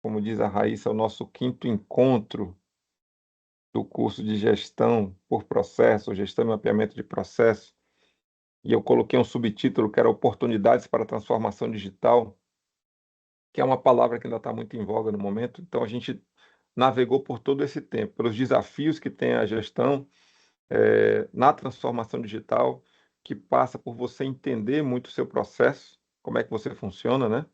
como diz a Raíssa, é o nosso quinto encontro do curso de gestão por processo, gestão e mapeamento de processo. E eu coloquei um subtítulo que era Oportunidades para a Transformação Digital, que é uma palavra que ainda está muito em voga no momento. Então, a gente navegou por todo esse tempo, pelos desafios que tem a gestão na transformação digital, que passa por você entender muito o seu processo, como é que você funciona, né?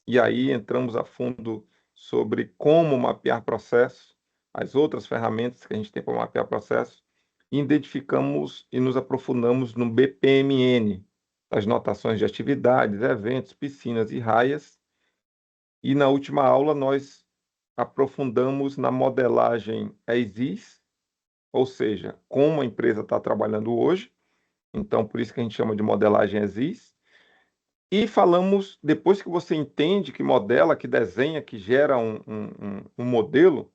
E aí entramos a fundo sobre como mapear processos, as outras ferramentas que a gente tem para mapear processos, e identificamos e nos aprofundamos no BPMN, as notações de atividades, eventos, piscinas e raias. E na última aula nós aprofundamos na modelagem as-is, ou seja, como a empresa está trabalhando hoje, então por isso que a gente chama de modelagem as-is. E falamos, depois que você entende que modela, que desenha, que gera um modelo,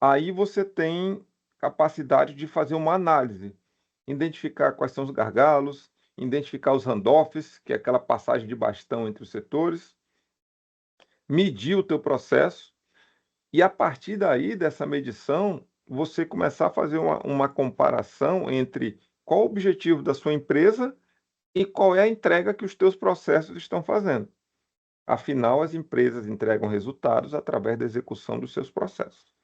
aí você tem capacidade de fazer uma análise, identificar quais são os gargalos, identificar os handoffs, que é aquela passagem de bastão entre os setores, medir o teu processo, e a partir daí, dessa medição, você começar a fazer uma comparação entre qual o objetivo da sua empresa e qual é a entrega que os teus processos estão fazendo. Afinal, as empresas entregam resultados através da execução dos seus processos,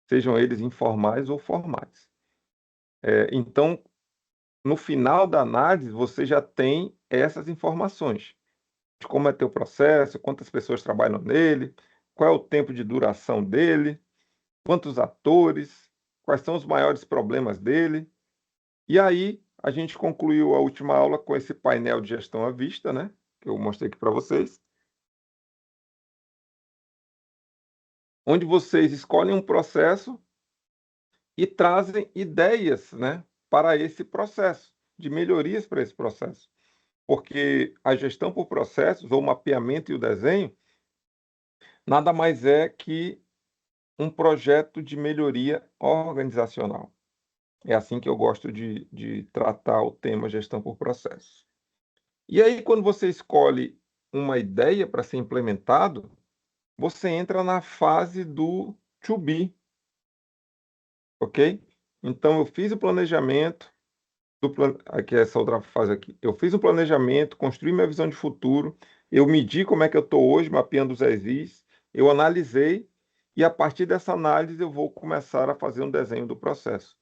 sejam eles informais ou formais. Então, no final da análise, você já tem essas informações de como é teu processo, quantas pessoas trabalham nele, qual é o tempo de duração dele, quantos atores, quais são os maiores problemas dele. E aí, a gente concluiu a última aula com esse painel de gestão à vista, né? Que eu mostrei aqui para vocês, onde vocês escolhem um processo e trazem ideias, né, para esse processo, de melhorias para esse processo. Porque a gestão por processos, ou o mapeamento e o desenho, nada mais é que um projeto de melhoria organizacional. É assim que eu gosto de tratar o tema gestão por processos. E aí, quando você escolhe uma ideia para ser implementado, você entra na fase do to be, ok? Então, eu fiz o planejamento, aqui essa outra fase aqui. Eu fiz um planejamento, construí minha visão de futuro, eu medi como é que eu estou hoje, mapeando os exis, eu analisei, e a partir dessa análise eu vou começar a fazer um desenho do processo.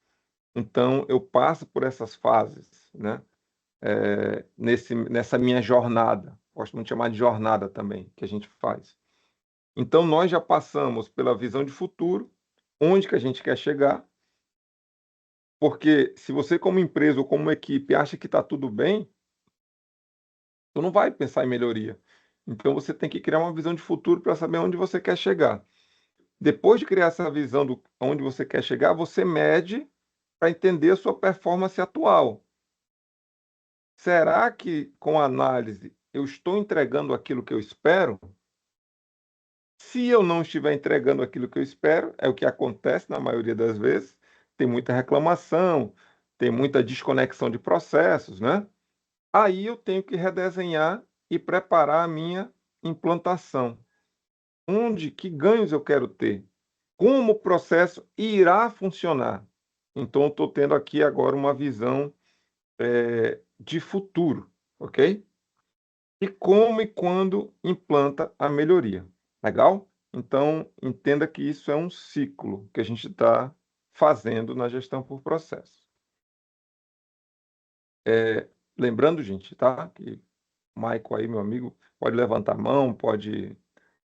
Então, eu passo por essas fases, né? Nessa minha jornada, gosto muito de chamar de jornada também, que a gente faz. Então, nós já passamos pela visão de futuro, onde que a gente quer chegar, porque se você como empresa ou como equipe acha que está tudo bem, tu não vai pensar em melhoria. Então, você tem que criar uma visão de futuro para saber onde você quer chegar. Depois de criar essa visão do onde você quer chegar, você mede para entender a sua performance atual. Será que, com a análise, eu estou entregando aquilo que eu espero? Se eu não estiver entregando aquilo que eu espero, é o que acontece na maioria das vezes, tem muita reclamação, tem muita desconexão de processos, né? Aí eu tenho que redesenhar e preparar a minha implantação. Que ganhos eu quero ter? Como o processo irá funcionar? Então, eu estou tendo aqui agora uma visão de futuro, ok? E como e quando implanta a melhoria. Legal? Então, entenda que isso é um ciclo que a gente está fazendo na gestão por processo. Lembrando, gente, tá? Que o Michael aí, meu amigo, pode levantar a mão, pode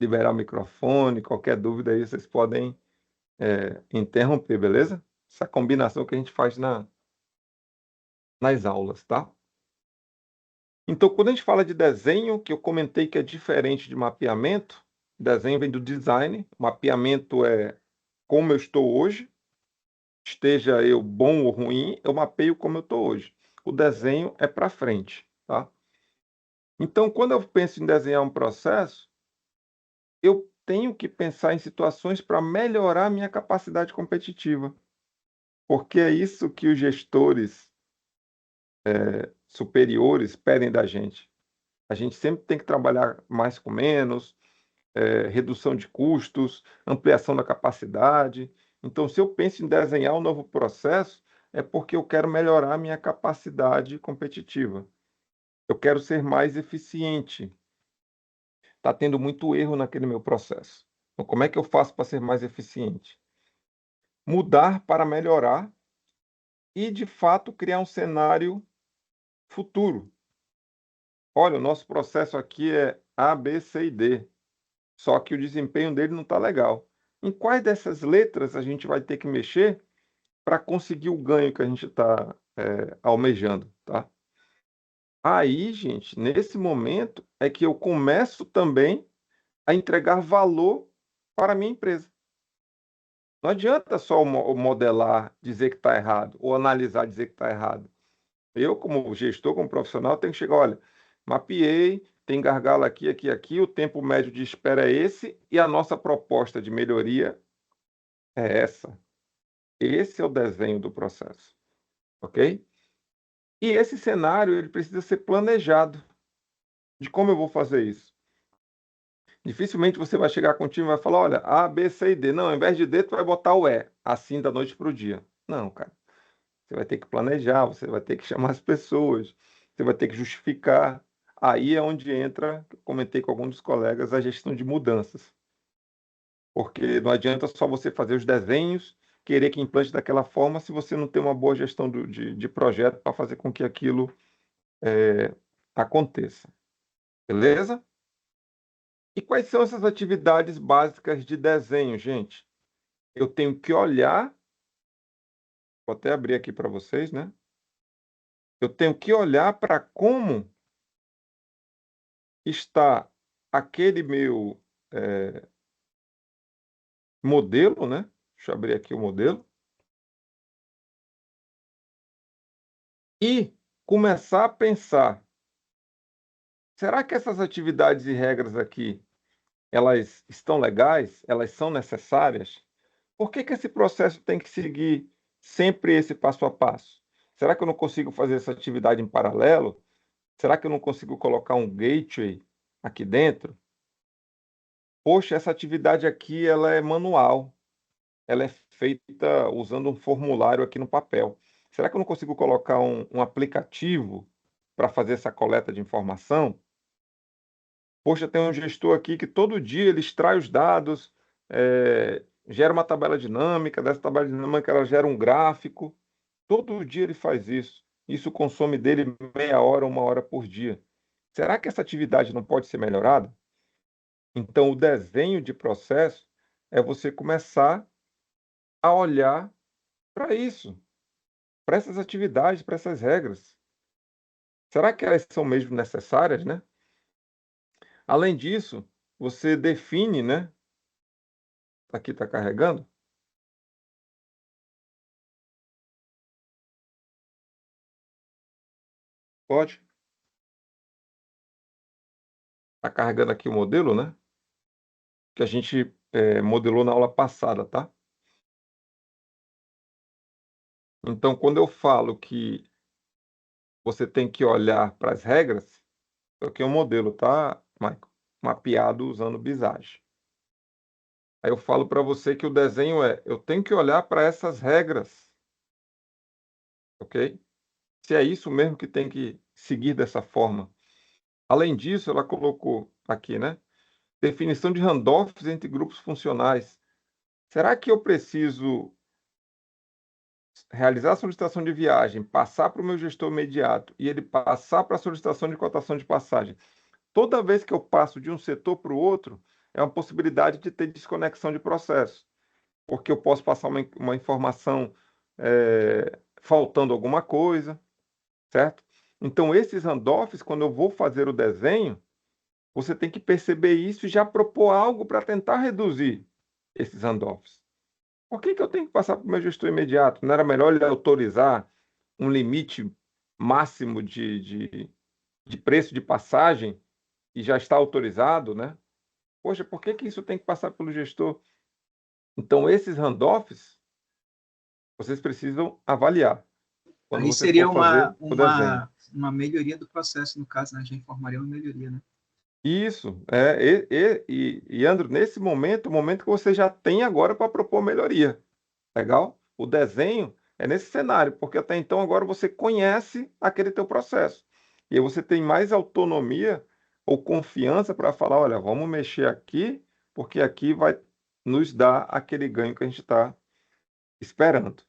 liberar o microfone, qualquer dúvida aí vocês podem interromper, beleza? Essa combinação que a gente faz nas aulas, tá? Então, quando a gente fala de desenho, que eu comentei que é diferente de mapeamento, desenho vem do design, mapeamento é como eu estou hoje, esteja eu bom ou ruim, eu mapeio como eu estou hoje. O desenho é para frente, tá? Então, quando eu penso em desenhar um processo, eu tenho que pensar em situações para melhorar a minha capacidade competitiva, porque é isso que os gestores superiores pedem da gente. A gente sempre tem que trabalhar mais com menos, redução de custos, ampliação da capacidade. Então, se eu penso em desenhar um novo processo, é porque eu quero melhorar a minha capacidade competitiva. Eu quero ser mais eficiente. Está tendo muito erro naquele meu processo. Então, como é que eu faço para ser mais eficiente? Mudar para melhorar e, de fato, criar um cenário futuro. Olha, o nosso processo aqui é A, B, C e D, só que o desempenho dele não está legal. Em quais dessas letras a gente vai ter que mexer para conseguir o ganho que a gente está almejando, tá? Aí, gente, nesse momento é que eu começo também a entregar valor para a minha empresa. Não adianta só modelar, dizer que está errado, ou analisar, dizer que está errado. Eu, como gestor, como profissional, tenho que chegar, olha, mapeei, tem gargalo aqui, aqui, aqui, o tempo médio de espera é esse, e a nossa proposta de melhoria é essa. Esse é o desenho do processo, ok? E esse cenário, ele precisa ser planejado. De como eu vou fazer isso? Dificilmente você vai chegar com o time e vai falar, olha, A, B, C e D. Não, ao invés de D, tu vai botar o E, assim da noite para o dia. Não, cara. Você vai ter que planejar, você vai ter que chamar as pessoas, você vai ter que justificar. Aí é onde entra, eu comentei com alguns dos colegas, a gestão de mudanças. Porque não adianta só você fazer os desenhos, querer que implante daquela forma, se você não tem uma boa gestão de projeto para fazer com que aquilo aconteça. Beleza? E quais são essas atividades básicas de desenho, gente? Eu tenho que olhar, vou até abrir aqui para vocês, né? Eu tenho que olhar para como está aquele meu modelo, né? Deixa eu abrir aqui o modelo. E começar a pensar, será que essas atividades e regras aqui, elas estão legais? Elas são necessárias? Por que que esse processo tem que seguir sempre esse passo a passo? Será que eu não consigo fazer essa atividade em paralelo? Será que eu não consigo colocar um gateway aqui dentro? Poxa, essa atividade aqui ela é manual. Ela é feita usando um formulário aqui no papel. Será que eu não consigo colocar um aplicativo para fazer essa coleta de informação? Poxa, tem um gestor aqui que todo dia ele extrai os dados, gera uma tabela dinâmica, dessa tabela dinâmica ela gera um gráfico. Todo dia ele faz isso. Isso consome dele meia hora, uma hora por dia. Será que essa atividade não pode ser melhorada? Então, o desenho de processo é você começar a olhar para isso, para essas atividades, para essas regras. Será que elas são mesmo necessárias, né? Além disso, você define, né? Aqui está carregando. Pode. Está carregando aqui o modelo, né? Que a gente modelou na aula passada, tá? Então, quando eu falo que você tem que olhar para as regras, isso aqui é um modelo, tá, Michael? Mapeado usando Visage. Aí eu falo para você que o desenho eu tenho que olhar para essas regras, ok? Se é isso mesmo que tem que seguir dessa forma. Além disso, ela colocou aqui, né? Definição de handoffs entre grupos funcionais. Será que eu preciso realizar a solicitação de viagem, passar para o meu gestor imediato e ele passar para a solicitação de cotação de passagem? Toda vez que eu passo de um setor para o outro, é uma possibilidade de ter desconexão de processo, porque eu posso passar uma informação faltando alguma coisa, certo? Então, esses handoffs, quando eu vou fazer o desenho, você tem que perceber isso e já propor algo para tentar reduzir esses handoffs. Por que que eu tenho que passar para o meu gestor imediato? Não era melhor ele autorizar um limite máximo de preço de passagem e já está autorizado, né? Poxa, por que que isso tem que passar pelo gestor? Então, esses handoffs, vocês precisam avaliar quando Aí você seria for fazer o desenho. uma melhoria do processo, no caso, né? Já informaria uma melhoria, né? Isso, Andro, nesse momento, o momento que você já tem agora para propor melhoria. Legal? O desenho é nesse cenário, porque até então agora você conhece aquele teu processo. E aí você tem mais autonomia ou confiança para falar, olha, vamos mexer aqui, porque aqui vai nos dar aquele ganho que a gente está esperando,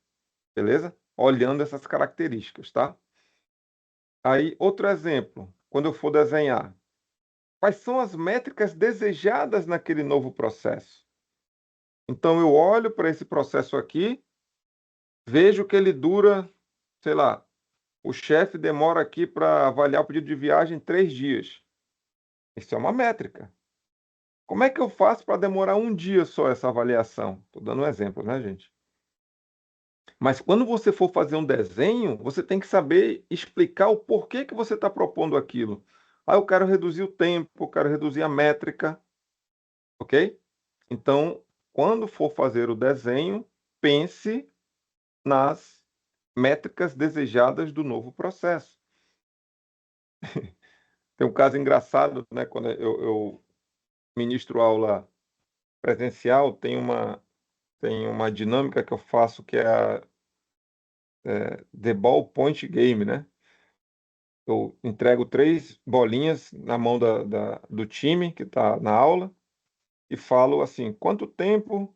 beleza? Olhando essas características, tá? Aí, outro exemplo, quando eu for desenhar, quais são as métricas desejadas naquele novo processo? Então, eu olho para esse processo aqui, vejo que ele dura, sei lá, o chefe demora aqui para avaliar o pedido de viagem 3 dias. Isso é uma métrica. Como é que eu faço para demorar um dia só essa avaliação? Estou dando um exemplo, né, gente? Mas quando você for fazer um desenho, você tem que saber explicar o porquê que você está propondo aquilo. Ah, eu quero reduzir o tempo, eu quero reduzir a métrica, ok? Então, quando for fazer o desenho, pense nas métricas desejadas do novo processo. Tem um caso engraçado, né? Quando eu ministro aula presencial, tem uma dinâmica que eu faço que é a The Ballpoint Game, né? Eu entrego 3 bolinhas na mão do time que está na aula e falo assim: quanto tempo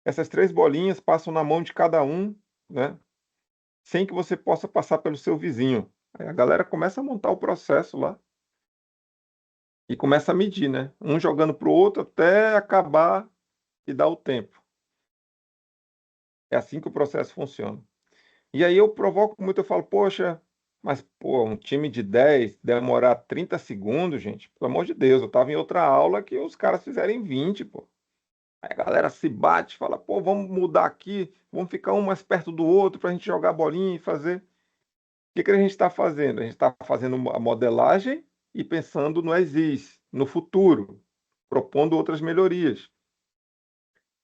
essas 3 bolinhas passam na mão de cada um, né? Sem que você possa passar pelo seu vizinho. Aí a galera começa a montar o processo lá e começa a medir, né? Um jogando para o outro até acabar e dar o tempo. É assim que o processo funciona. E aí eu provoco muito, eu falo, poxa, mas pô, um time de 10 demorar 30 segundos, gente, pelo amor de Deus, eu estava em outra aula que os caras fizeram em 20, pô. Aí a galera se bate, fala, pô, vamos mudar aqui, vamos ficar um mais perto do outro para a gente jogar bolinha e fazer. O que que a gente está fazendo? A gente está fazendo a modelagem e pensando no exis, no futuro, propondo outras melhorias.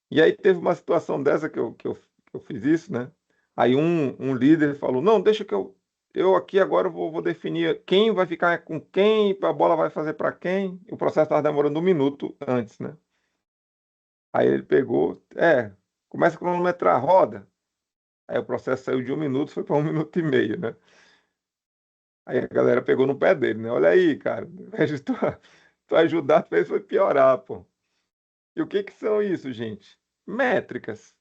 E aí teve uma situação dessa que eu fiz isso, né? Aí um líder falou, não, deixa que eu aqui agora vou definir quem vai ficar com quem, a bola vai fazer para quem. O processo estava demorando 1 minuto antes, né? Aí ele pegou, começa a cronometrar a roda. Aí o processo saiu de 1 minuto, foi para 1 minuto e meio, né? Aí a galera pegou no pé dele, né? Olha aí, cara, ao invés de tu ajudar, fez foi piorar, pô. E o que que são isso, gente? Métricas.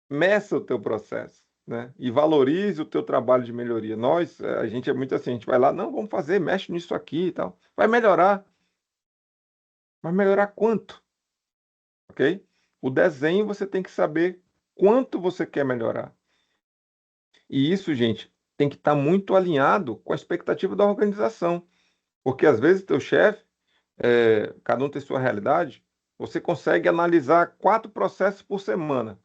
Meça o teu processo, né? E valorize o teu trabalho de melhoria. Nós, a gente é muito assim, a gente vai lá, não, vamos fazer, mexe nisso aqui e tal. Vai melhorar, mas melhorar quanto, ok? O desenho você tem que saber quanto você quer melhorar. E isso, gente, tem que estar muito alinhado com a expectativa da organização. Porque às vezes teu chefe, cada um tem sua realidade, você consegue analisar 4 processos por semana.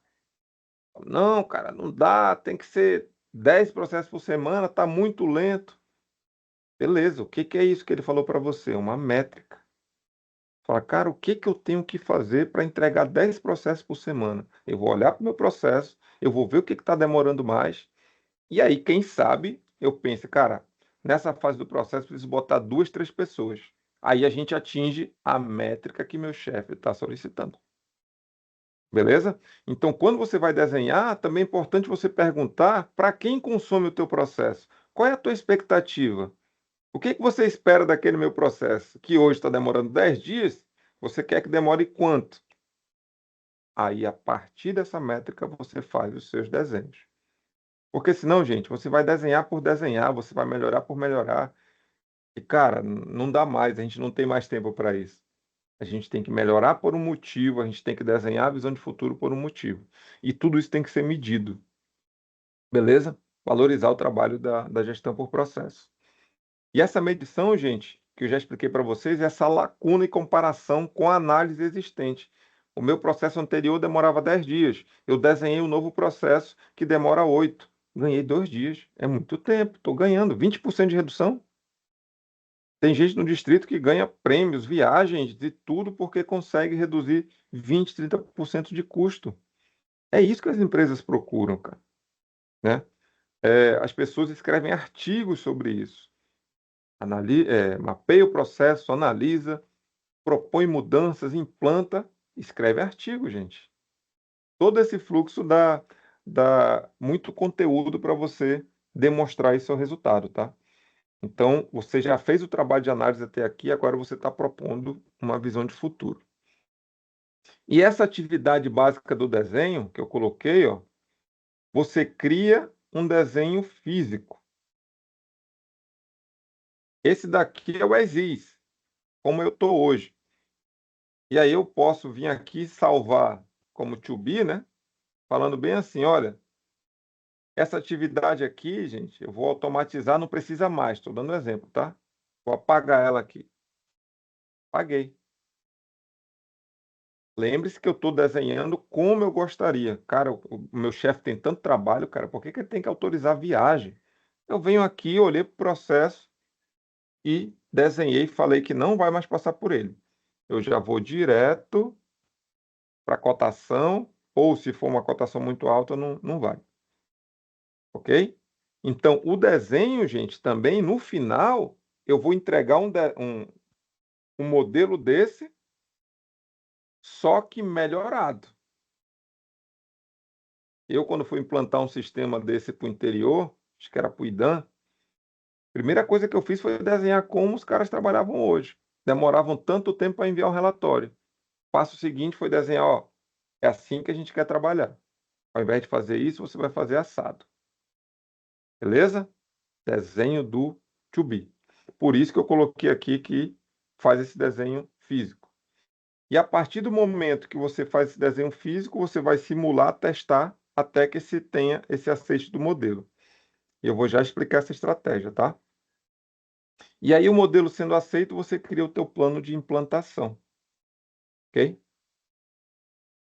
Não, cara, não dá, tem que ser 10 processos por semana, tá muito lento. Beleza, o que que é isso que ele falou para você? Uma métrica. Fala, cara, o que que eu tenho que fazer para entregar 10 processos por semana? Eu vou olhar para o meu processo, eu vou ver o que está demorando mais, e aí, quem sabe, eu penso, cara, nessa fase do processo, preciso botar 2, 3 pessoas. Aí a gente atinge a métrica que meu chefe está solicitando. Beleza? Então, quando você vai desenhar, também é importante você perguntar para quem consome o teu processo. Qual é a tua expectativa? O que que você espera daquele meu processo? Que hoje está demorando 10 dias, você quer que demore quanto? Aí, a partir dessa métrica, você faz os seus desenhos. Porque senão, gente, você vai desenhar por desenhar, você vai melhorar por melhorar. E, cara, não dá mais, a gente não tem mais tempo para isso. A gente tem que melhorar por um motivo, a gente tem que desenhar a visão de futuro por um motivo. E tudo isso tem que ser medido, beleza? Valorizar o trabalho da gestão por processo. E essa medição, gente, que eu já expliquei para vocês, é essa lacuna em comparação com a análise existente. O meu processo anterior demorava 10 dias. Eu desenhei um novo processo que demora 8. Ganhei 2 dias. É muito tempo. Estou ganhando 20% de redução. Tem gente no distrito que ganha prêmios, viagens, de tudo, porque consegue reduzir 20, 30% de custo. É isso que as empresas procuram, cara, né? As pessoas escrevem artigos sobre isso. mapeia o processo, analisa, propõe mudanças, implanta, escreve artigo, gente. Todo esse fluxo dá muito conteúdo para você demonstrar esse seu resultado, tá? Então, você já fez o trabalho de análise até aqui, agora você está propondo uma visão de futuro. E essa atividade básica do desenho que eu coloquei, ó, você cria um desenho físico. Esse daqui é o ESIS, como eu estou hoje. E aí eu posso vir aqui salvar como to be, né? Falando bem assim, olha, essa atividade aqui, gente, eu vou automatizar, não precisa mais. Estou dando um exemplo, tá? Vou apagar ela aqui. Apaguei. Lembre-se que eu estou desenhando como eu gostaria. Cara, o meu chefe tem tanto trabalho, cara, por que que ele tem que autorizar a viagem? Eu venho aqui, olhei para o processo e desenhei, falei que não vai mais passar por ele. Eu já vou direto para a cotação, ou se for uma cotação muito alta, não vai. Ok? Então, o desenho, gente, também no final, eu vou entregar um modelo desse, só que melhorado. Eu, quando fui implantar um sistema desse para o interior, acho que era para o IDAM, a primeira coisa que eu fiz foi desenhar como os caras trabalhavam hoje. Demoravam tanto tempo para enviar um relatório. O passo seguinte foi desenhar, ó, é assim que a gente quer trabalhar. Ao invés de fazer isso, você vai fazer assado. Beleza? Desenho do to be. Por isso que eu coloquei aqui que faz esse desenho físico. E a partir do momento que você faz esse desenho físico, você vai simular, testar, até que se tenha esse aceite do modelo. Eu vou já explicar essa estratégia, tá? E aí, o modelo sendo aceito, você cria o teu plano de implantação, ok?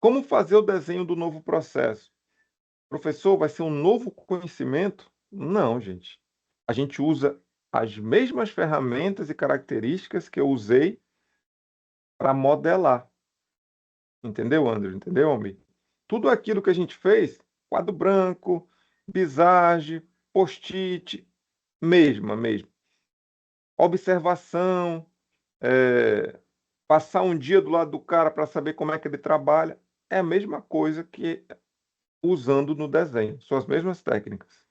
Como fazer o desenho do novo processo? Professor, vai ser um novo conhecimento? Não, gente. A gente usa as mesmas ferramentas e características que eu usei para modelar. Entendeu, André? Entendeu, Almir? Tudo aquilo que a gente fez, quadro branco, visage, post-it, mesmo. Observação, passar um dia do lado do cara para saber como é que ele trabalha, é a mesma coisa que usando no desenho, são as mesmas técnicas.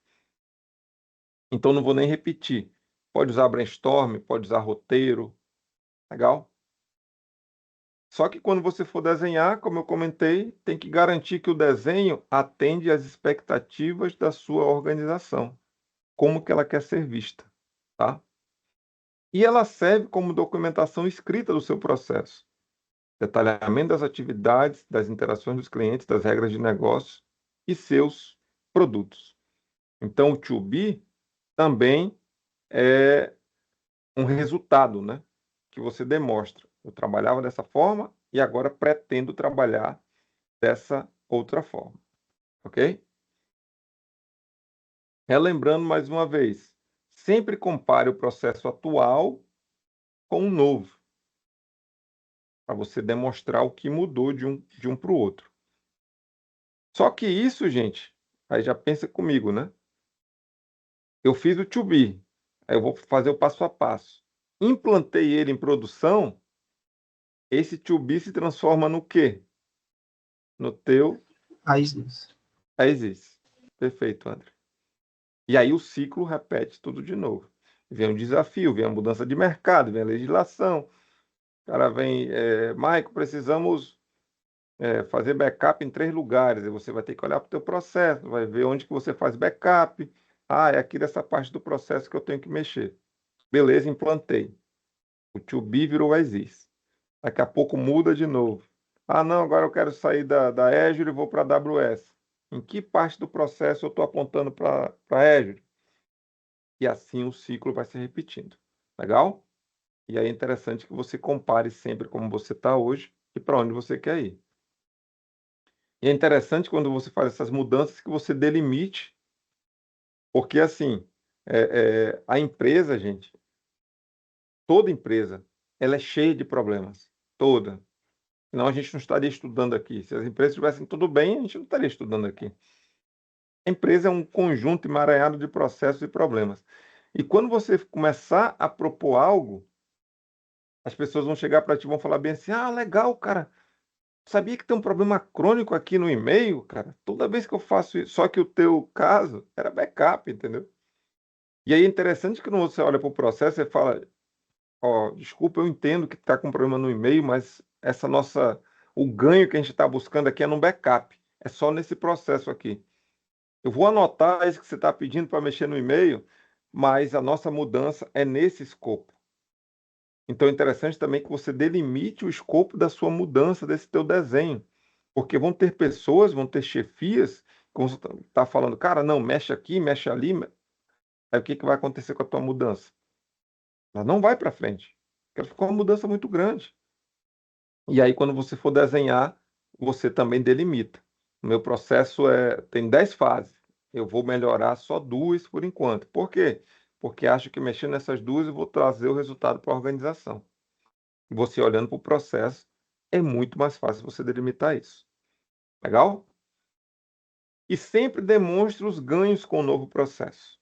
Então não vou nem repetir. Pode usar brainstorm, pode usar roteiro, legal? Só que quando você for desenhar, como eu comentei, tem que garantir que o desenho atende às expectativas da sua organização, como que ela quer ser vista, tá? E ela serve como documentação escrita do seu processo, detalhamento das atividades, das interações dos clientes, das regras de negócio e seus produtos. Então, o to be também é um resultado, né, que você demonstra. Eu trabalhava dessa forma e agora pretendo trabalhar dessa outra forma, ok? Relembrando mais uma vez, sempre compare o processo atual com o novo, para você demonstrar o que mudou de um para o outro. Só que isso, gente, aí já pensa comigo, né? Eu fiz o to be, aí eu vou fazer o passo a passo. Implantei ele em produção, esse to be se transforma no quê? No teu Isso. existe. Perfeito, André. E aí o ciclo repete tudo de novo. Vem um desafio, vem a mudança de mercado, vem a legislação. O cara vem, Maico, precisamos fazer backup em 3 lugares. E você vai ter que olhar para o teu processo, vai ver onde que você faz backup. Ah, é aqui dessa parte do processo que eu tenho que mexer. Beleza, implantei. O to be virou exist. Daqui a pouco muda de novo. Ah, não, agora eu quero sair da Azure e vou para a AWS. Em que parte do processo eu estou apontando para Azure? E assim o ciclo vai se repetindo. Legal? E aí é interessante que você compare sempre como você está hoje e para onde você quer ir. E é interessante quando você faz essas mudanças que você delimite, porque assim, a empresa, gente, toda empresa, ela é cheia de problemas. Toda. Senão a gente não estaria estudando aqui. Se as empresas estivessem tudo bem, a gente não estaria estudando aqui. A empresa é um conjunto emaranhado de processos e problemas. E quando você começar a propor algo, as pessoas vão chegar para ti e vão falar bem assim: ah, legal, cara. Sabia que tem um problema crônico aqui no e-mail, cara? Toda vez que eu faço isso, só que o teu caso era backup, entendeu? E aí é interessante que quando você olha para o processo, você fala: ó, desculpa, eu entendo que está com problema no e-mail, mas o ganho que a gente está buscando aqui é no backup. É só nesse processo aqui. Eu vou anotar isso que você está pedindo para mexer no e-mail, mas a nossa mudança é nesse escopo. Então é interessante também que você delimite o escopo da sua mudança, desse teu desenho. Porque vão ter pessoas, vão ter chefias, como você está falando, cara, não, mexe aqui, mexe ali. Aí o que, que vai acontecer com a tua mudança? Ela não vai para frente. Porque ficou uma mudança muito grande. E aí, quando você for desenhar, você também delimita. O meu processo tem 10 fases. Eu vou melhorar só 2 por enquanto. Por quê? Porque acho que mexendo nessas 2 eu vou trazer o resultado para a organização. E você olhando para o processo, é muito mais fácil você delimitar isso. Legal? E sempre demonstre os ganhos com o novo processo.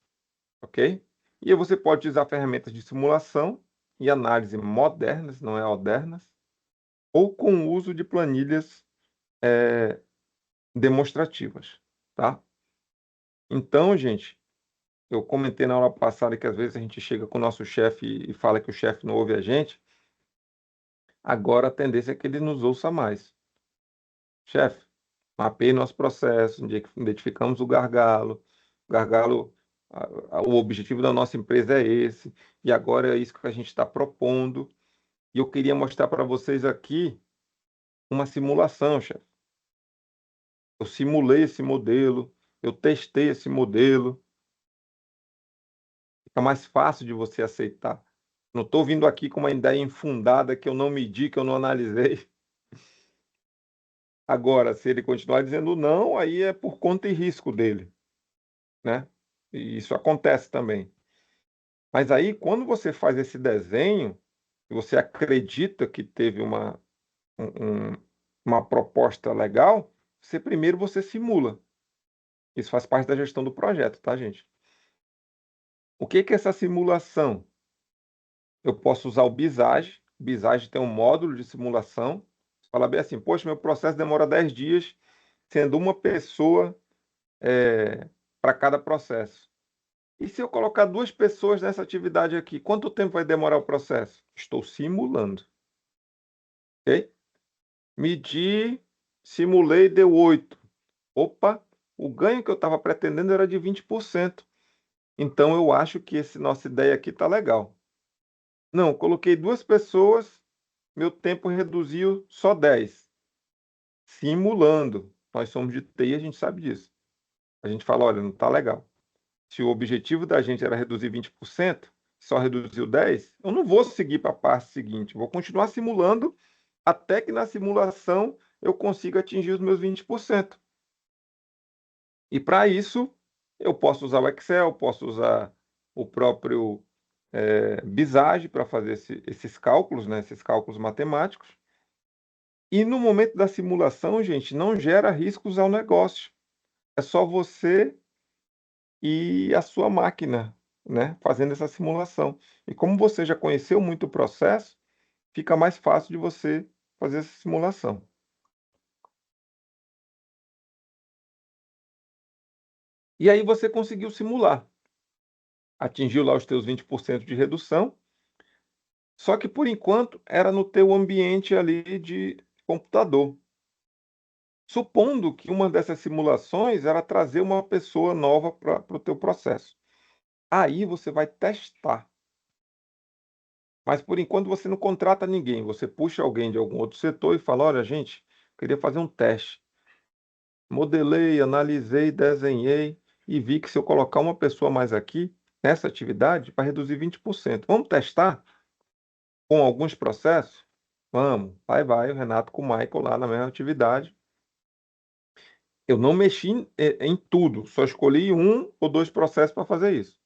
Ok? E aí você pode usar ferramentas de simulação e análise modernas, não é modernas, ou com o uso de planilhas demonstrativas, tá? Então, gente, eu comentei na aula passada que às vezes a gente chega com o nosso chefe e fala que o chefe não ouve a gente. Agora a tendência é que ele nos ouça mais. Chefe, mapeie nosso processo, identificamos o gargalo. O gargalo, o objetivo da nossa empresa é esse, e agora é isso que a gente está propondo. E eu queria mostrar para vocês aqui uma simulação, chefe. Eu simulei esse modelo, eu testei esse modelo. Fica mais fácil de você aceitar. Não estou vindo aqui com uma ideia infundada que eu não medi, que eu não analisei. Agora, se ele continuar dizendo não, aí é por conta e risco dele, né? E isso acontece também. Mas aí, quando você faz esse desenho, e você acredita que teve um- uma proposta legal, primeiro você simula. Isso faz parte da gestão do projeto, tá, gente? O que que é essa simulação? Eu posso usar o Visage. O Visage tem um módulo de simulação. Fala bem assim, poxa, meu processo demora 10 dias, sendo uma pessoa para cada processo. E se eu colocar 2 pessoas nessa atividade aqui, quanto tempo vai demorar o processo? Estou simulando. Ok? Medi, simulei, deu 8. Opa, o ganho que eu estava pretendendo era de 20%. Então eu acho que essa nossa ideia aqui está legal. Não, coloquei 2 pessoas, meu tempo reduziu só 10. Simulando. Nós somos de TI, a gente sabe disso. A gente fala, olha, não está legal. Se o objetivo da gente era reduzir 20%, só reduziu 10%, eu não vou seguir para a parte seguinte. Vou continuar simulando até que na simulação eu consiga atingir os meus 20%. E para isso, eu posso usar o Excel, posso usar o próprio Visage para fazer esses cálculos, né, esses cálculos matemáticos. E no momento da simulação, gente, não gera riscos ao negócio. É só você e a sua máquina, né, fazendo essa simulação. E como você já conheceu muito o processo, fica mais fácil de você fazer essa simulação. E aí você conseguiu simular, atingiu lá os teus 20% de redução, só que por enquanto era no teu ambiente ali de computador. Supondo que uma dessas simulações era trazer uma pessoa nova para o teu processo. Aí você vai testar. Mas por enquanto você não contrata ninguém, você puxa alguém de algum outro setor e fala: olha, gente, queria fazer um teste. Modelei, analisei, desenhei e vi que se eu colocar uma pessoa mais aqui nessa atividade, vai reduzir 20%. Vamos testar com alguns processos? Vamos. Aí vai o Renato com o Michael lá na mesma atividade. Eu não mexi em tudo, só escolhi 1 ou 2 processos para fazer isso.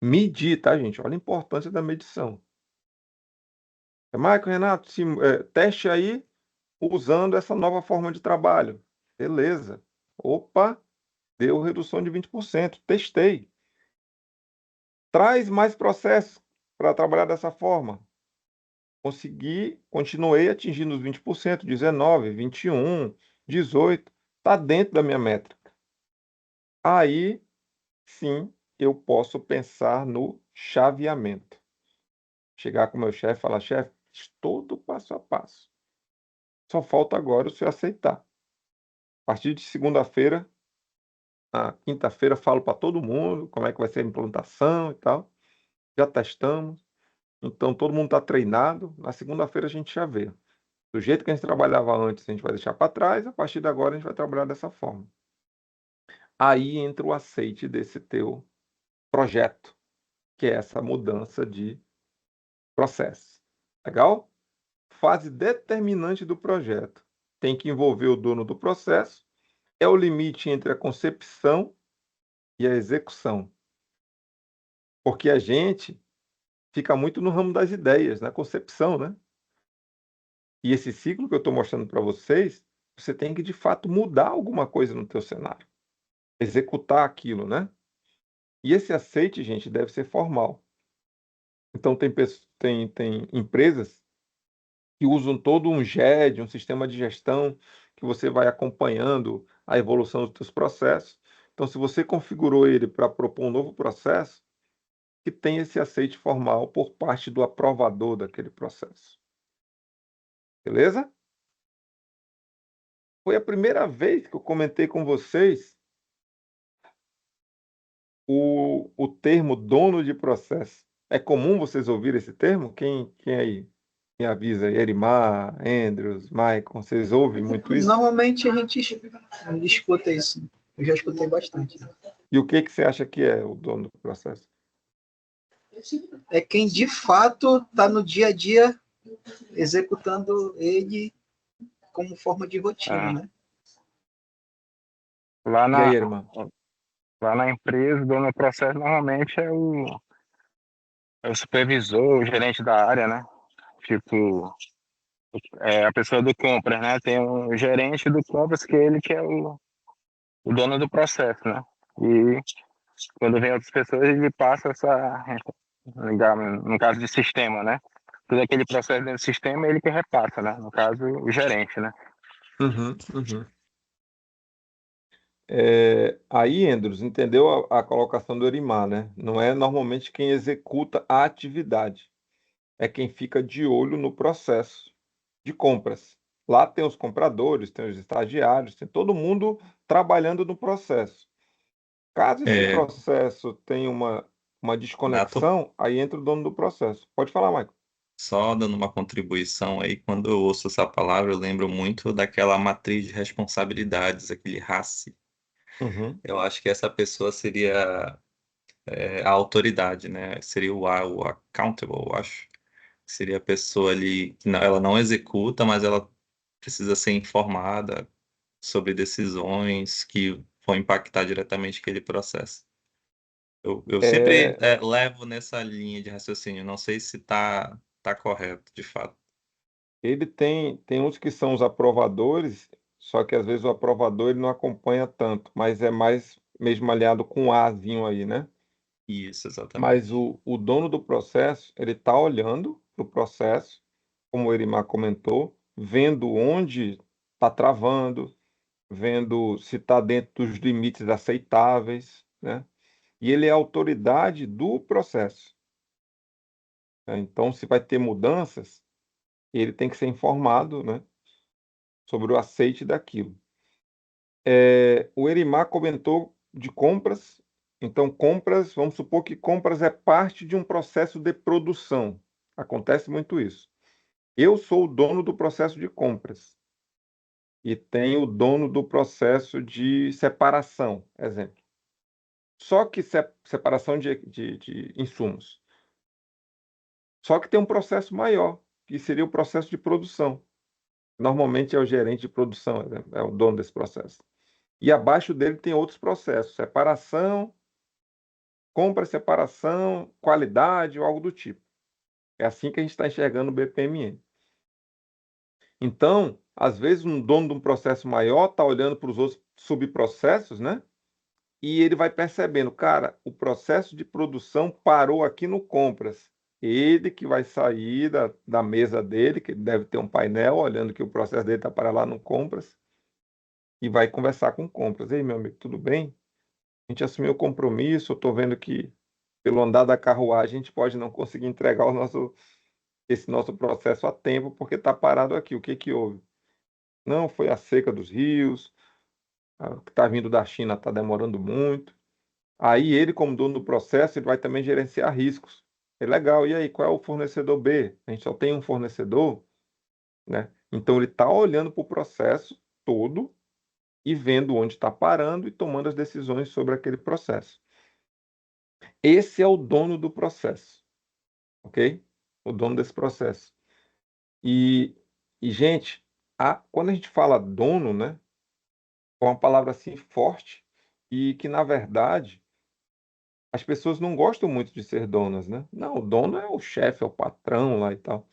Medir, tá, gente? Olha a importância da medição. Michael, Renato, teste aí usando essa nova forma de trabalho. Beleza. Opa, deu redução de 20%. Testei. Traz mais processos para trabalhar dessa forma. Continuei atingindo os 20%, 19, 21, 18, está dentro da minha métrica. Aí, sim, eu posso pensar no chaveamento. Chegar com o meu chefe e falar, chefe, fiz todo passo a passo. Só falta agora o senhor aceitar. A partir de segunda-feira, na quinta-feira, falo para todo mundo como é que vai ser a implantação e tal. Já testamos. Então, todo mundo está treinado. Na segunda-feira, a gente já vê. Do jeito que a gente trabalhava antes, a gente vai deixar para trás. A partir de agora, a gente vai trabalhar dessa forma. Aí entra o aceite desse teu projeto, que é essa mudança de processo. Legal? Fase determinante do projeto. Tem que envolver o dono do processo. É o limite entre a concepção e a execução. Porque a gente fica muito no ramo das ideias, na concepção, né? E esse ciclo que eu estou mostrando para vocês, você tem que, de fato, mudar alguma coisa no teu cenário. Executar aquilo, né? E esse aceite, gente, deve ser formal. Então, tem empresas que usam todo um GED, um sistema de gestão, que você vai acompanhando a evolução dos seus processos. Então, se você configurou ele para propor um novo processo, que tem esse aceite formal por parte do aprovador daquele processo. Beleza? Foi a primeira vez que eu comentei com vocês o termo dono de processo. É comum vocês ouvirem esse termo? Quem aí me avisa? Erimar, Andrews, Maicon, vocês ouvem muito isso? Normalmente a gente escuta isso. Eu já escutei bastante. E o que você acha que é o dono do processo? É quem de fato está no dia a dia executando ele como forma de rotina, né? Lá E aí, na, irmã? lá na empresa, o dono do processo normalmente é o supervisor, o gerente da área, né? Tipo, a pessoa do compras, né? Tem um gerente do compras que ele que é o dono do processo, né? E quando vem outras pessoas, ele passa no caso de sistema, né? Todo aquele processo dentro do sistema, ele que repassa, né? No caso, o gerente, né? Uhum, uhum. Aí, Andrews, entendeu a colocação do Erimar, né? Não é normalmente quem executa a atividade, é quem fica de olho no processo de compras. Lá tem os compradores, tem os estagiários, tem todo mundo trabalhando no processo. Caso esse É, processo tenha uma Nato, desconexão, aí entra o dono do processo. Pode falar, Michael. só dando uma contribuição aí, quando eu ouço essa palavra, eu lembro muito daquela matriz de responsabilidades, aquele RACI. Uhum. Eu acho que essa pessoa seria a autoridade, né? Seria o accountable, eu acho. Seria a pessoa ali que ela não executa, mas ela precisa ser informada sobre decisões que vão impactar diretamente aquele processo. Eu sempre É, levo nessa linha de raciocínio. Não sei se tá correto, de fato. ele tem uns que são os aprovadores, só que às vezes o aprovador ele não acompanha tanto, mas é mais mesmo aliado com um Azinho aí, né? Isso, Mas exatamente. o dono do processo, ele está olhando para o processo, como o Erimar comentou, vendo onde está travando, vendo se está dentro dos limites aceitáveis, né? E ele é a autoridade do processo, né? Então, se vai ter mudanças, ele tem que ser informado, né, sobre o aceite daquilo. O Erimar comentou de compras. Então, compras, vamos supor que compras é parte de um processo de produção. Acontece muito isso. Eu sou o dono do processo de compras e tenho o dono do processo de separação, exemplo. Só que separação de insumos. Só que tem um processo maior, que seria o processo de produção. Normalmente é o gerente de produção, né? É o dono desse processo. E abaixo dele tem outros processos, separação, compra, separação, qualidade ou algo do tipo. É assim que a gente está enxergando o BPMN. Então, às vezes, um dono de um processo maior está olhando para os outros subprocessos, né? e ele vai percebendo, cara, o processo de produção parou aqui no compras. Ele que vai sair da mesa dele, que ele deve ter um painel olhando que o processo dele está para lá no compras, e vai conversar com compras. Ei, meu amigo, tudo bem? A gente assumiu o compromisso, eu estou vendo que pelo andar da carruagem a gente pode não conseguir entregar esse nosso processo a tempo porque está parado aqui. O que que houve? Não, foi a seca dos rios, o que está vindo da China está demorando muito. Aí ele, como dono do processo, ele vai também gerenciar riscos. É legal. E aí, qual é o fornecedor B? A gente só tem um fornecedor, né? Então ele está olhando para o processo todo e vendo onde está parando e tomando as decisões sobre aquele processo. Esse é o dono do processo, ok? O dono desse processo. E, gente, quando a gente fala dono, né, é uma palavra assim forte e que, na verdade, as pessoas não gostam muito de ser donas, né? Não, o dono é o chefe, é o patrão lá e tal.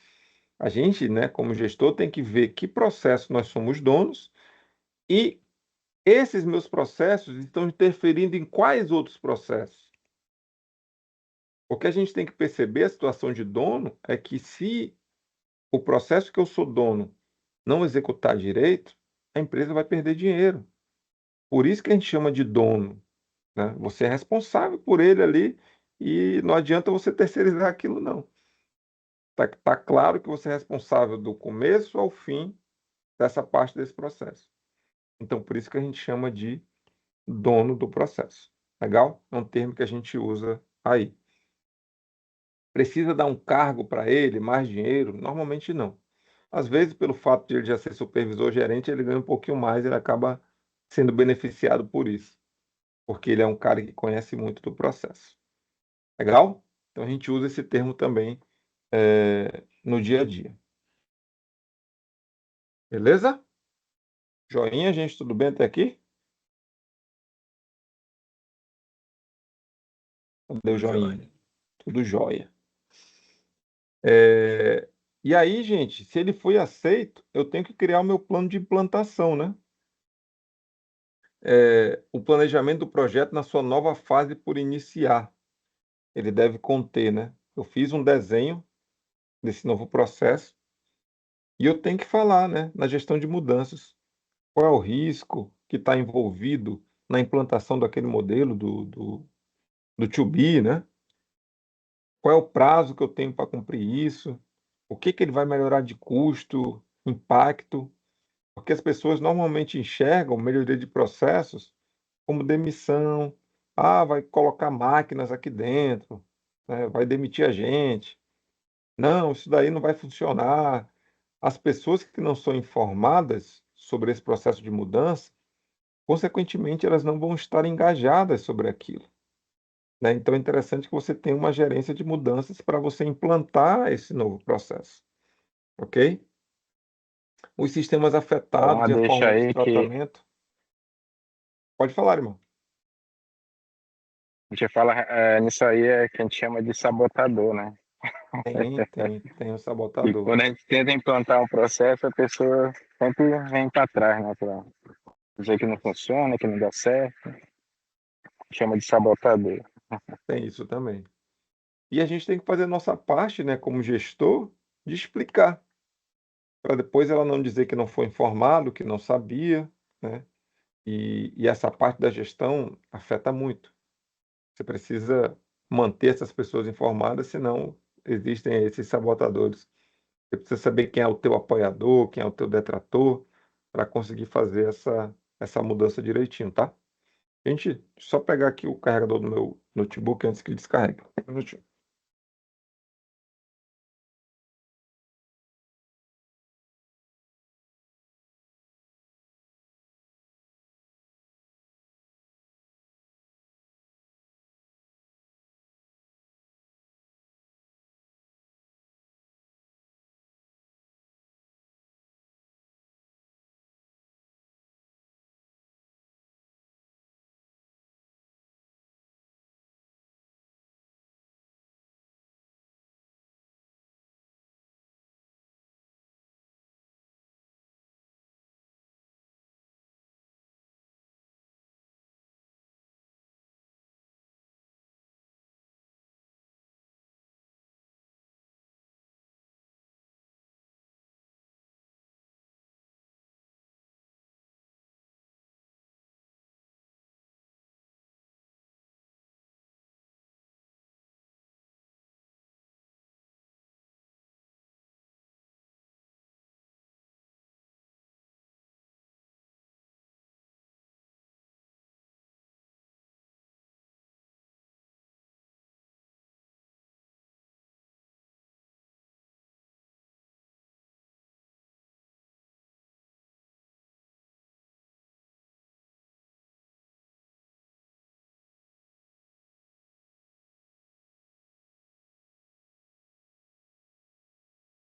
A gente, né, como gestor, tem que ver que processo nós somos donos e esses meus processos estão interferindo em quais outros processos. O que a gente tem que perceber a situação de dono é que se o processo que eu sou dono não executar direito, a empresa vai perder dinheiro. Por isso que a gente chama de dono, né? Você é responsável por ele ali e não adianta você terceirizar aquilo, não. Tá claro que você é responsável do começo ao fim dessa parte desse processo. Então, por isso que a gente chama de dono do processo. Legal? É um termo que a gente usa aí. Precisa dar um cargo para ele, mais dinheiro? Normalmente não. Às vezes, pelo fato de ele já ser supervisor, gerente, ele ganha um pouquinho mais, ele acaba sendo beneficiado por isso, porque ele é um cara que conhece muito do processo. Legal? Então a gente usa esse termo também no dia a dia. Beleza? Joinha, gente, tudo bem até aqui? Cadê o joinha? Tudo jóia. E aí, gente, se ele foi aceito, eu tenho que criar o meu plano de implantação, né? O planejamento do projeto na sua nova fase por iniciar. Ele deve conter, né? Eu fiz um desenho desse novo processo e eu tenho que falar, né, na gestão de mudanças. Qual é o risco que está envolvido na implantação daquele modelo do to be, né? Qual é o prazo que eu tenho para cumprir isso? O que que ele vai melhorar de custo, impacto? Porque as pessoas normalmente enxergam melhoria de processos como demissão. Ah, vai colocar máquinas aqui dentro, né? Vai demitir a gente. Não, isso daí não vai funcionar. As pessoas que não são informadas sobre esse processo de mudança, consequentemente, elas não vão estar engajadas sobre aquilo, né? Então, é interessante que você tenha uma gerência de mudanças para você implantar esse novo processo, ok? Os sistemas Só afetados uma e a deixa forma de aí que tratamento. Pode falar, irmão. a gente fala nisso aí é que a gente chama de sabotador, né? Tem o E sabotador. quando a gente tenta implantar um processo, a pessoa sempre vem para trás, né? Pra dizer que não funciona, que não dá certo. Chama de sabotador. Tem isso também. E a gente tem que fazer a nossa parte, né, como gestor, de explicar, para depois ela não dizer que não foi informado, que não sabia, né? E essa parte da gestão afeta muito. Você precisa manter essas pessoas informadas, senão existem esses sabotadores. Você precisa saber quem é o teu apoiador, quem é o teu detrator, para conseguir fazer essa mudança direitinho, tá? Gente, só pegar aqui o carregador do meu notebook antes que ele descarregue. Um minutinho.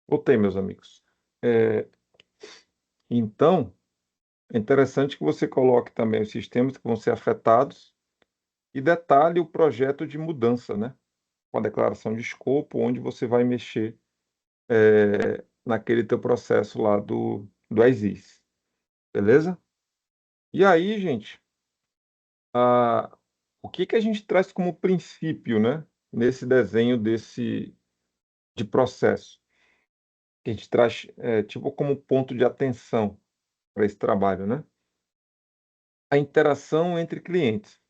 Voltei, meus amigos. Então, é interessante que você coloque também os sistemas que vão ser afetados e detalhe o projeto de mudança, né? Com a declaração de escopo, onde você vai mexer naquele teu processo lá do as is. Beleza? E aí, gente, o que a gente traz como princípio, né? Nesse desenho de processo? Que a gente traz, tipo, como ponto de atenção para esse trabalho, né? A interação entre clientes.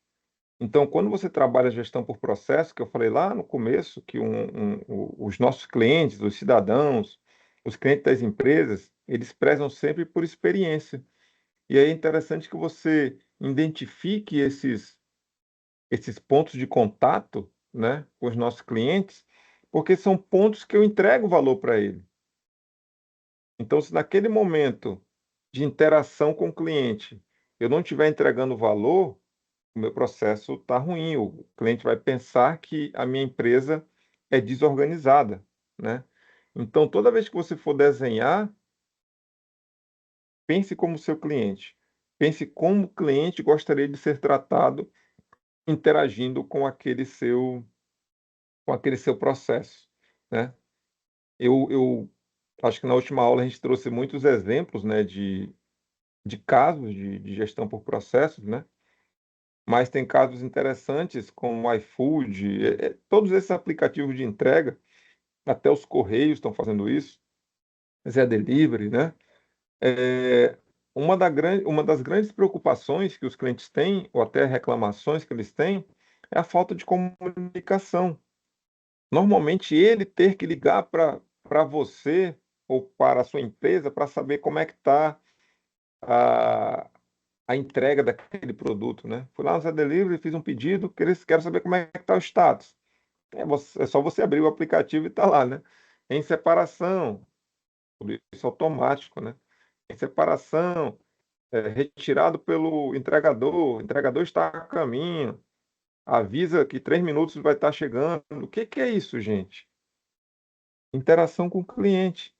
Então, quando você trabalha gestão por processo, que eu falei lá no começo, que os nossos clientes, os cidadãos, os clientes das empresas, eles prezam sempre por experiência. E aí é interessante que você identifique esses pontos de contato, né, com os nossos clientes, porque são pontos que eu entrego valor para ele. Então, se naquele momento de interação com o cliente eu não estiver entregando valor, o meu processo está ruim. O cliente vai pensar que a minha empresa é desorganizada, né? Então, toda vez que você for desenhar, pense como seu cliente. Pense como o cliente gostaria de ser tratado interagindo com aquele seu processo, né? Eu acho que na última aula a gente trouxe muitos exemplos, né, de casos de gestão por processos, né? Mas tem casos interessantes como o iFood, todos esses aplicativos de entrega, até os Correios estão fazendo isso, Zé Delivery, né? É, uma das grandes preocupações que os clientes têm, ou até reclamações que eles têm, é a falta de comunicação. Normalmente, ele ter que ligar para você ou para a sua empresa para saber como é que está a, a entrega daquele produto, né? Fui lá no Zé Delivery, fiz um pedido, quero saber como é que está o status. É só você abrir o aplicativo e está lá, né? Em separação, tudo isso automático, né? Em separação, retirado pelo entregador, o entregador está a caminho, avisa que 3 minutos vai estar chegando. O que é isso, gente? Interação com o cliente,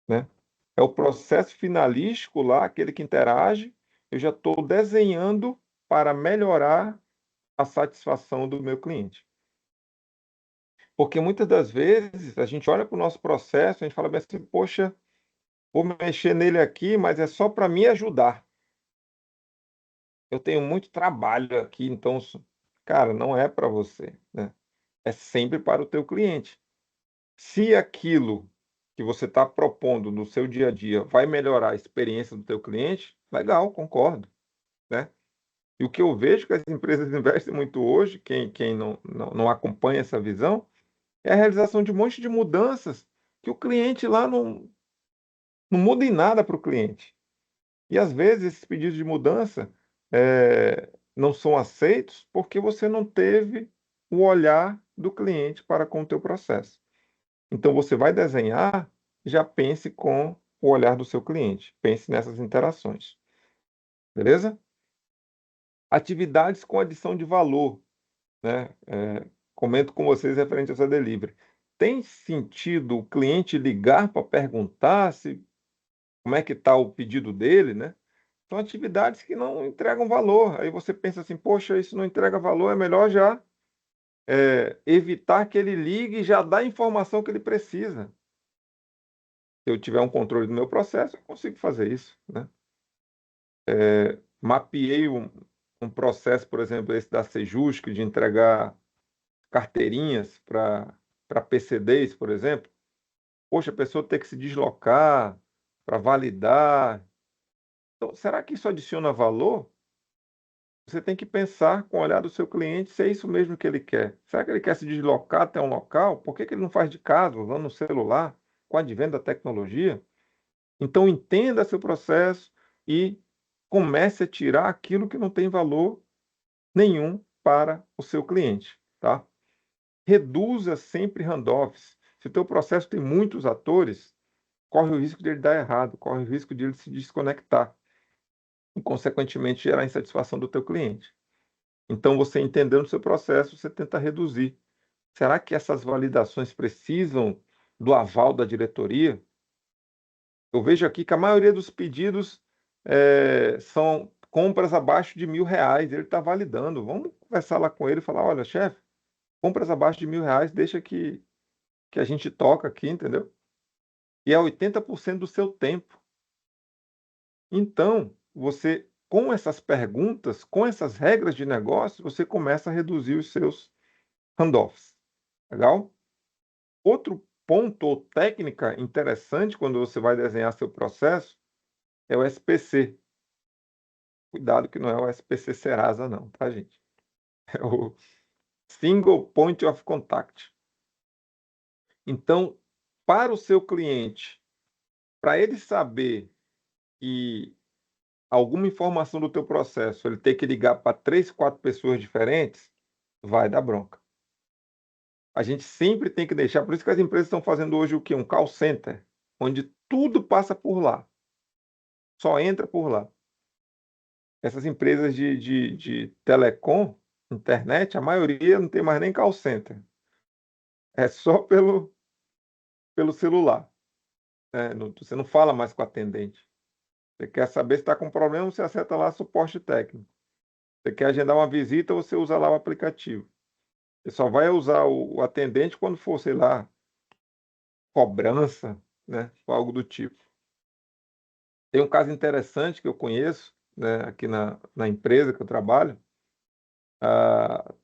né? É o processo finalístico lá, aquele que interage, eu já estou desenhando para melhorar a satisfação do meu cliente. Porque muitas das vezes a gente olha para o nosso processo, a gente fala bem assim, poxa, vou mexer nele aqui, mas é só para me ajudar. Eu tenho muito trabalho aqui, então, cara, não é para você, né? É sempre para o teu cliente. Se aquilo que você está propondo no seu dia a dia vai melhorar a experiência do teu cliente, legal, concordo, né? E o que eu vejo que as empresas investem muito hoje, quem não acompanha essa visão, é a realização de um monte de mudanças que o cliente lá não muda em nada para o cliente. E às vezes esses pedidos de mudança não são aceitos porque você não teve o olhar do cliente para com o teu processo. Então você vai desenhar, já pense com o olhar do seu cliente, pense nessas interações. Beleza? Atividades com adição de valor, né? Comento com vocês referente ao Zé Delivery. Tem sentido o cliente ligar para perguntar como é que está o pedido dele, né? São atividades que não entregam valor. Aí você pensa assim, poxa, isso não entrega valor, é melhor já evitar que ele ligue e já dar a informação que ele precisa. Se eu tiver um controle do meu processo, eu consigo fazer isso, né? Mapeei um processo, por exemplo, esse da Sejusc, de entregar carteirinhas para PCDs, por exemplo. Poxa, a pessoa tem que se deslocar para validar. Então, será que isso adiciona valor? Você tem que pensar com o olhar do seu cliente se é isso mesmo que ele quer. Será que ele quer se deslocar até um local? Por que ele não faz de casa, usando o celular, com o advento da tecnologia? Então, entenda seu processo e comece a tirar aquilo que não tem valor nenhum para o seu cliente, tá? Reduza sempre handoffs. Se o teu processo tem muitos atores, corre o risco de ele dar errado, corre o risco de ele se desconectar e, consequentemente, gerar insatisfação do teu cliente. Então, você entendendo o seu processo, você tenta reduzir. Será que essas validações precisam do aval da diretoria, eu vejo aqui que a maioria dos pedidos são compras abaixo de R$ 1.000. Ele está validando. Vamos conversar lá com ele e falar: olha, chefe, compras abaixo de R$ 1.000, deixa que a gente toca aqui, entendeu? E é 80% do seu tempo. Então, você, com essas perguntas, com essas regras de negócio, você começa a reduzir os seus handoffs. Legal? Outro ponto ou técnica interessante quando você vai desenhar seu processo é o SPC. Cuidado que não é o SPC Serasa não, tá, gente? É o Single Point of Contact. Então, para o seu cliente, para ele saber que alguma informação do teu processo, ele tem que ligar para 3, 4 pessoas diferentes, vai dar bronca. A gente sempre tem que deixar, por isso que as empresas estão fazendo hoje o quê? Um call center, onde tudo passa por lá. Só entra por lá. Essas empresas de telecom, internet, a maioria não tem mais nem call center. É só pelo celular. Você não fala mais com o atendente. Você quer saber se está com problema, você acessa lá suporte técnico. Você quer agendar uma visita, você usa lá o aplicativo. Você só vai usar o atendente quando for, sei lá, cobrança, né? Ou algo do tipo. Tem um caso interessante que eu conheço, né, aqui na empresa que eu trabalho.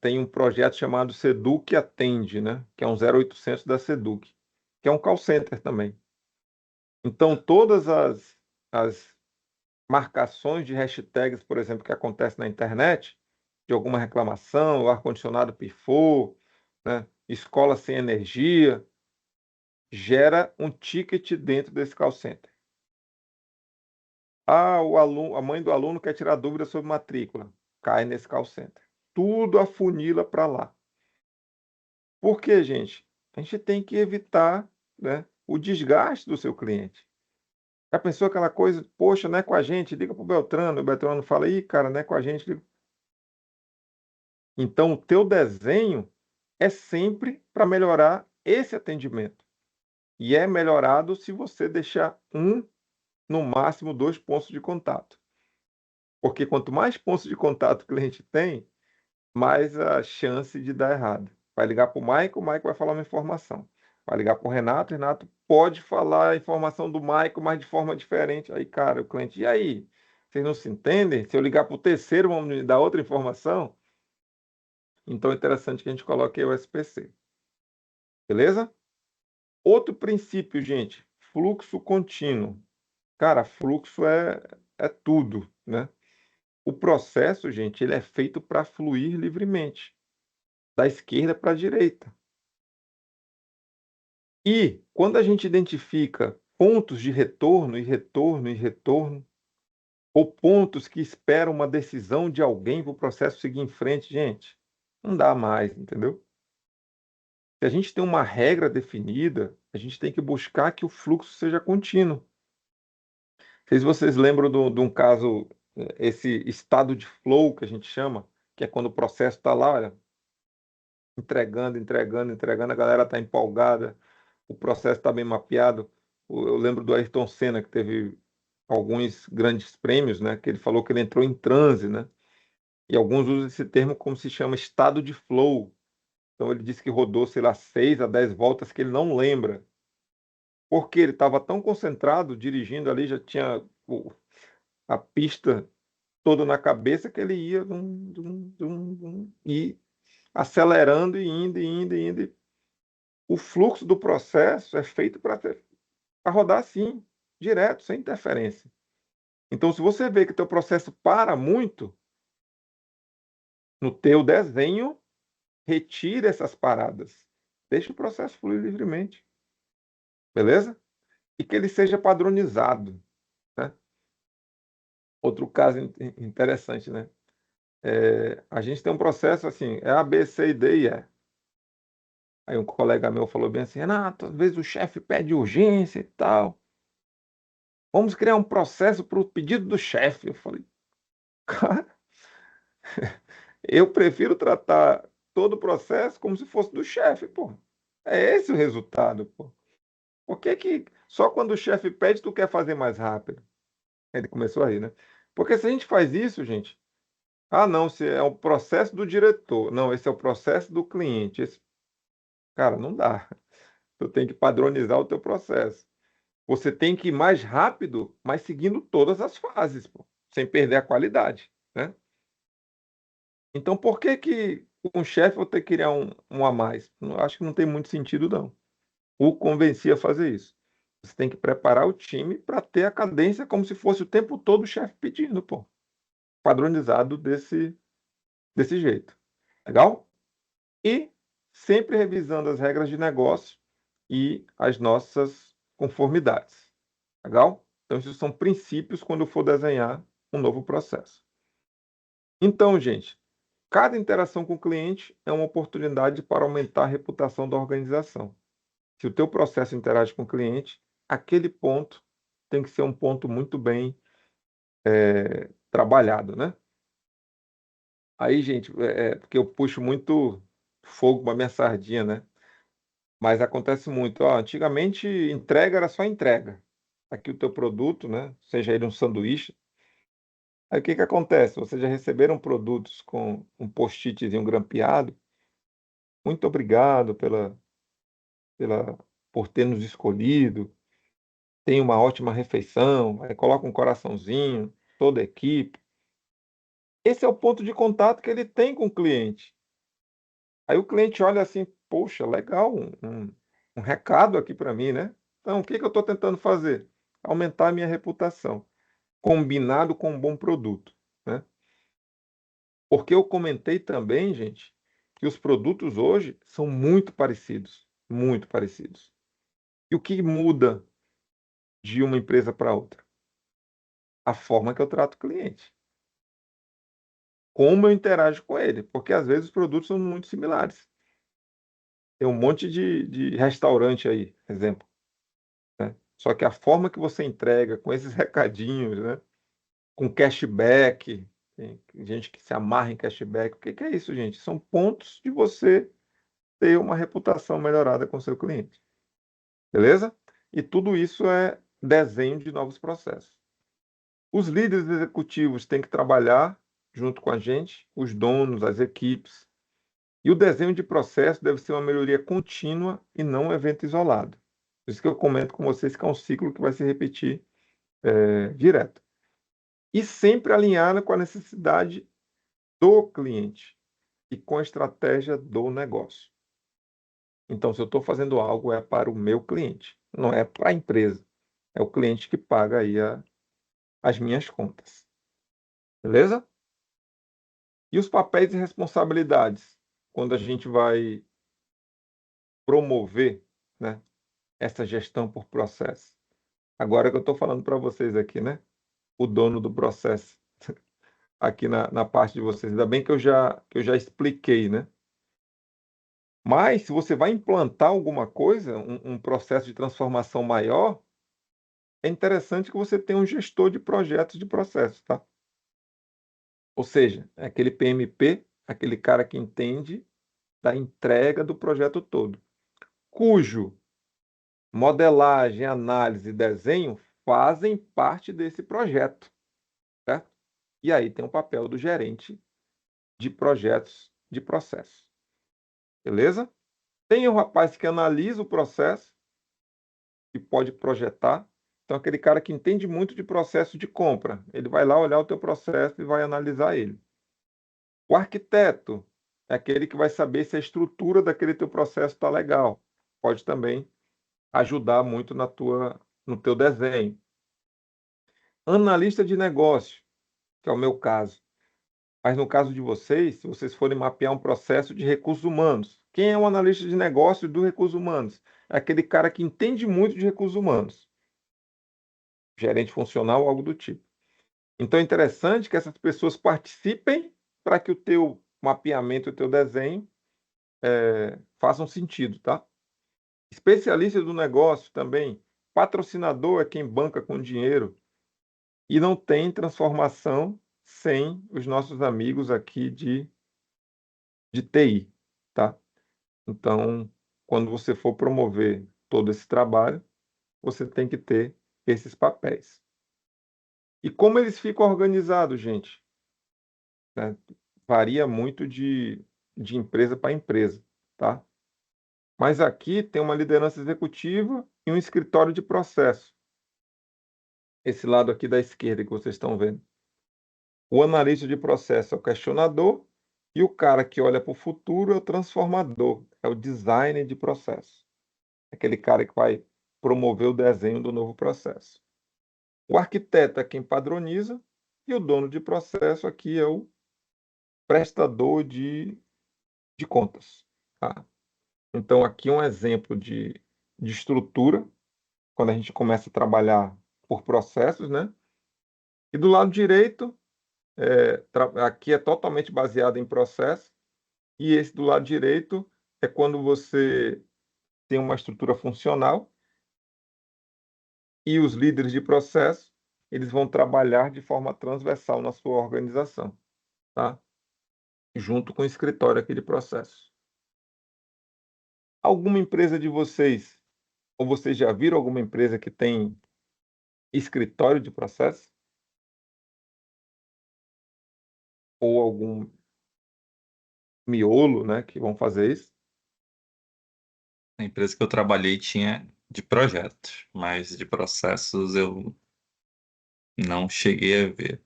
Tem um projeto chamado Seduc Atende, né? Que é um 0800 da Seduc, que é um call center também. Então, todas as marcações de hashtags, por exemplo, que acontecem na internet, de alguma reclamação, o ar-condicionado pifou, né? Escola sem energia, gera um ticket dentro desse call center. A mãe do aluno quer tirar dúvida sobre matrícula, cai nesse call center. Tudo afunila para lá. Por quê, gente? A gente tem que evitar, né, o desgaste do seu cliente. Já pensou aquela coisa, poxa, não é com a gente, liga para o Beltrano fala, ih, cara, não é com a gente. Liga. Então, o teu desenho é sempre para melhorar esse atendimento. E é melhorado se você deixar no máximo 2 pontos de contato. Porque quanto mais pontos de contato o cliente tem, mais a chance de dar errado. Vai ligar para o Michael vai falar uma informação. Vai ligar para o Renato pode falar a informação do Michael, mas de forma diferente. Aí, cara, o cliente, e aí? Vocês não se entendem? Se eu ligar para o terceiro, vão me dar outra informação? Então é interessante que a gente coloque aí o SPC. Beleza? Outro princípio, gente, fluxo contínuo. Cara, fluxo é tudo, né? O processo, gente, ele é feito para fluir livremente, da esquerda para a direita. E quando a gente identifica pontos de retorno e retorno e retorno, ou pontos que esperam uma decisão de alguém para o processo seguir em frente, gente, não dá mais, entendeu? Se a gente tem uma regra definida, a gente tem que buscar que o fluxo seja contínuo. Não sei se vocês lembram de um caso, esse estado de flow que a gente chama, que é quando o processo está lá, olha, entregando, a galera está empolgada, o processo está bem mapeado. Eu lembro do Ayrton Senna, que teve alguns grandes prêmios, né, que ele falou que ele entrou em transe, né? E alguns usam esse termo como se chama estado de flow. Então ele disse que rodou, sei lá, 6 a 10 voltas que ele não lembra. Porque ele estava tão concentrado, dirigindo ali, já tinha a pista toda na cabeça, que ele ia e acelerando e indo, e indo, e indo. O fluxo do processo é feito para rodar assim, direto, sem interferência. Então, se você vê que o teu processo para muito, no teu desenho, retire essas paradas. Deixa o processo fluir livremente. Beleza? E que ele seja padronizado. Né? Outro caso interessante, né? A gente tem um processo assim, é A, B, C, D e E. Aí um colega meu falou bem assim, Renato, às vezes o chefe pede urgência e tal. Vamos criar um processo para o pedido do chefe. Eu falei, cara, eu prefiro tratar todo o processo como se fosse do chefe, pô. É esse o resultado, pô. Por que que só quando o chefe pede tu quer fazer mais rápido? Ele começou a rir, né? Porque se a gente faz isso, gente, não, se é o processo do diretor, não, esse é o processo do cliente. Cara, não dá. Tu tem que padronizar o teu processo. Você tem que ir mais rápido, mas seguindo todas as fases, pô, sem perder a qualidade, né? Então, por que que um chefe vou ter que criar um a mais? Acho que não tem muito sentido, não. O convenci a fazer isso. Você tem que preparar o time para ter a cadência como se fosse o tempo todo o chefe pedindo, pô. Padronizado desse jeito. Legal? E sempre revisando as regras de negócio e as nossas conformidades. Legal? Então, esses são princípios quando eu for desenhar um novo processo. Então, gente, cada interação com o cliente é uma oportunidade para aumentar a reputação da organização. Se o teu processo interage com o cliente, aquele ponto tem que ser um ponto muito bem trabalhado, né? Aí, gente, porque eu puxo muito fogo para minha sardinha, né? Mas acontece muito. Ó, antigamente, entrega era só entrega. Aqui o teu produto, né? Seja ele um sanduíche. Aí o que que acontece? Vocês já receberam produtos com um post-itzinho grampeado? Muito obrigado por ter nos escolhido. Tenha uma ótima refeição. Aí coloca um coraçãozinho, toda a equipe. Esse é o ponto de contato que ele tem com o cliente. Aí o cliente olha assim, poxa, legal, um recado aqui para mim, né? Então, o que que eu estou tentando fazer? Aumentar a minha reputação, combinado com um bom produto, né? Porque eu comentei também, gente, que os produtos hoje são muito parecidos, muito parecidos. E o que muda de uma empresa para outra? A forma que eu trato o cliente. Como eu interajo com ele, porque às vezes os produtos são muito similares. Tem um monte de restaurante aí, exemplo, né? Só que a forma que você entrega, com esses recadinhos, né? Com cashback, tem gente que se amarra em cashback. O que que é isso, gente? São pontos de você ter uma reputação melhorada com seu cliente. Beleza? E tudo isso é desenho de novos processos. Os líderes executivos têm que trabalhar junto com a gente, os donos, as equipes. E o desenho de processo deve ser uma melhoria contínua e não um evento isolado. Por isso que eu comento com vocês que é um ciclo que vai se repetir direto. E sempre alinhado com a necessidade do cliente e com a estratégia do negócio. Então, se eu estou fazendo algo, é para o meu cliente, não é para a empresa. É o cliente que paga aí as minhas contas. Beleza? E os papéis e responsabilidades, quando a gente vai promover, né, essa gestão por processo. Agora que eu estou falando para vocês aqui, né? O dono do processo, aqui na parte de vocês. Ainda bem que eu já expliquei, né? Mas se você vai implantar alguma coisa, um processo de transformação maior, é interessante que você tenha um gestor de projetos de processo, tá? Ou seja, é aquele PMP, aquele cara que entende da entrega do projeto todo, cujo modelagem, análise e desenho fazem parte desse projeto, certo? E aí tem o papel do gerente de projetos de processo. Beleza? Tem o rapaz que analisa o processo, que pode projetar. Então, aquele cara que entende muito de processo de compra, ele vai lá olhar o teu processo e vai analisar ele. O arquiteto é aquele que vai saber se a estrutura daquele teu processo está legal. Pode também ajudar muito no teu desenho. Analista de negócio, que é o meu caso. Mas no caso de vocês, se vocês forem mapear um processo de recursos humanos, quem é o analista de negócio do recursos humanos? É aquele cara que entende muito de recursos humanos. Gerente funcional, algo do tipo. Então é interessante que essas pessoas participem para que o teu mapeamento, o teu desenho façam sentido, tá? Especialista do negócio também. Patrocinador é quem banca com dinheiro. E não tem transformação sem os nossos amigos aqui de TI, tá? Então, quando você for promover todo esse trabalho, você tem que ter esses papéis. E como eles ficam organizados, gente? Né? Varia muito de empresa para empresa, tá? Mas aqui tem uma liderança executiva e um escritório de processo. Esse lado aqui da esquerda que vocês estão vendo. O analista de processo é o questionador e o cara que olha para o futuro é o transformador, é o designer de processo. É aquele cara que vai promover o desenho do novo processo. O arquiteto é quem padroniza e o dono de processo aqui é o prestador de contas. Tá? Então, aqui um exemplo de estrutura, quando a gente começa a trabalhar por processos, né? E do lado direito, aqui é totalmente baseado em processo, e esse do lado direito é quando você tem uma estrutura funcional e os líderes de processo, eles vão trabalhar de forma transversal na sua organização, tá? Junto com o escritório aqui de processo. Alguma empresa de vocês, ou vocês já viram alguma empresa que tem escritório de processo? Ou algum miolo, né, que vão fazer isso? A empresa que eu trabalhei tinha de projetos, mas de processos eu não cheguei a ver.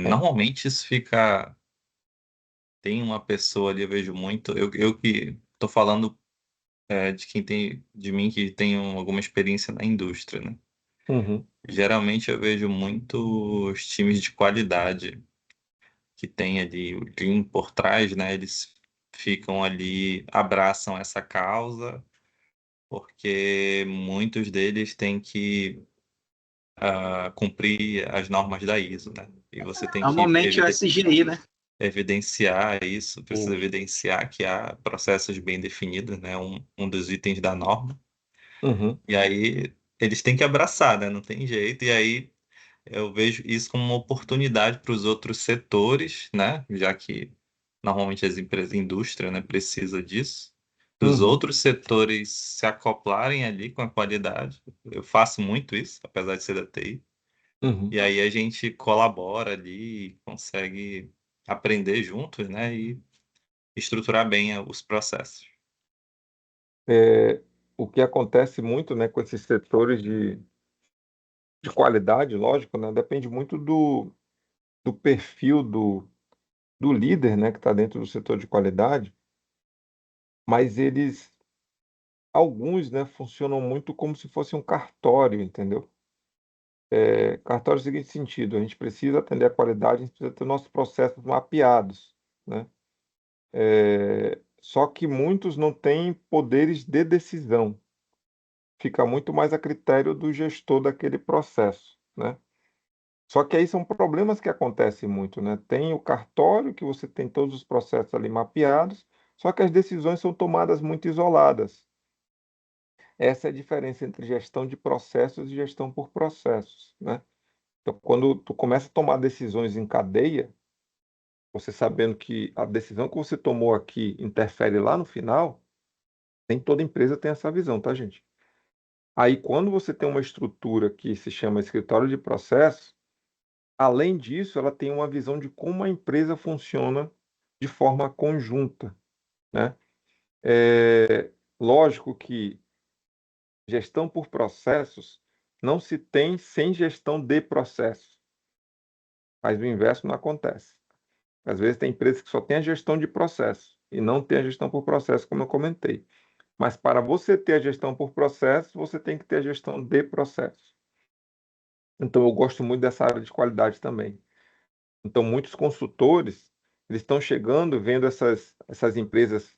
Normalmente isso fica. Tem uma pessoa ali, eu vejo muito. Eu que estou falando de quem tem, de mim que tem alguma experiência na indústria, né? Uhum, Geralmente eu vejo muitos times de qualidade que tem ali o Lean por trás, né? Eles ficam ali, abraçam essa causa, porque muitos deles têm que cumprir as normas da ISO, né? E você tem que Normalmente é o SGI, né? evidenciar isso, precisa Isso. evidenciar que há processos bem definidos, né? Um dos itens da norma. Uhum, E aí eles têm que abraçar, né? Não tem jeito. E aí eu vejo isso como uma oportunidade para os outros setores, né? Já que normalmente as empresas, a indústria, né, precisa disso. Dos uhum, outros setores se acoplarem ali com a qualidade. Eu faço muito isso, apesar de ser da TI. uhum. E aí a gente colabora ali, consegue aprender juntos, né? E estruturar bem os processos. O que acontece muito, né, com esses setores de qualidade, lógico, né, depende muito do perfil do líder, né, que está dentro do setor de qualidade, mas alguns, né, funcionam muito como se fosse um cartório, entendeu? Cartório no seguinte sentido, a gente precisa atender a qualidade, a gente precisa ter nossos processos mapeados, né? Só que muitos não têm poderes de decisão, fica muito mais a critério do gestor daquele processo, né? Só que aí são problemas que acontecem muito, né? Tem o cartório, que você tem todos os processos ali mapeados, só que as decisões são tomadas muito isoladas. Essa é a diferença entre gestão de processos e gestão por processos, né? Então, quando tu começa a tomar decisões em cadeia, você sabendo que a decisão que você tomou aqui interfere lá no final, nem toda empresa tem essa visão, tá, gente? Aí, quando você tem uma estrutura que se chama escritório de processo, além disso, ela tem uma visão de como a empresa funciona de forma conjunta, né? Lógico que gestão por processos não se tem sem gestão de processos, mas o inverso não acontece. Às vezes tem empresas que só tem a gestão de processo e não tem a gestão por processo, como eu comentei. Mas para você ter a gestão por processo, você tem que ter a gestão de processo. Então eu gosto muito dessa área de qualidade também. Então muitos consultores, eles estão chegando, vendo essas empresas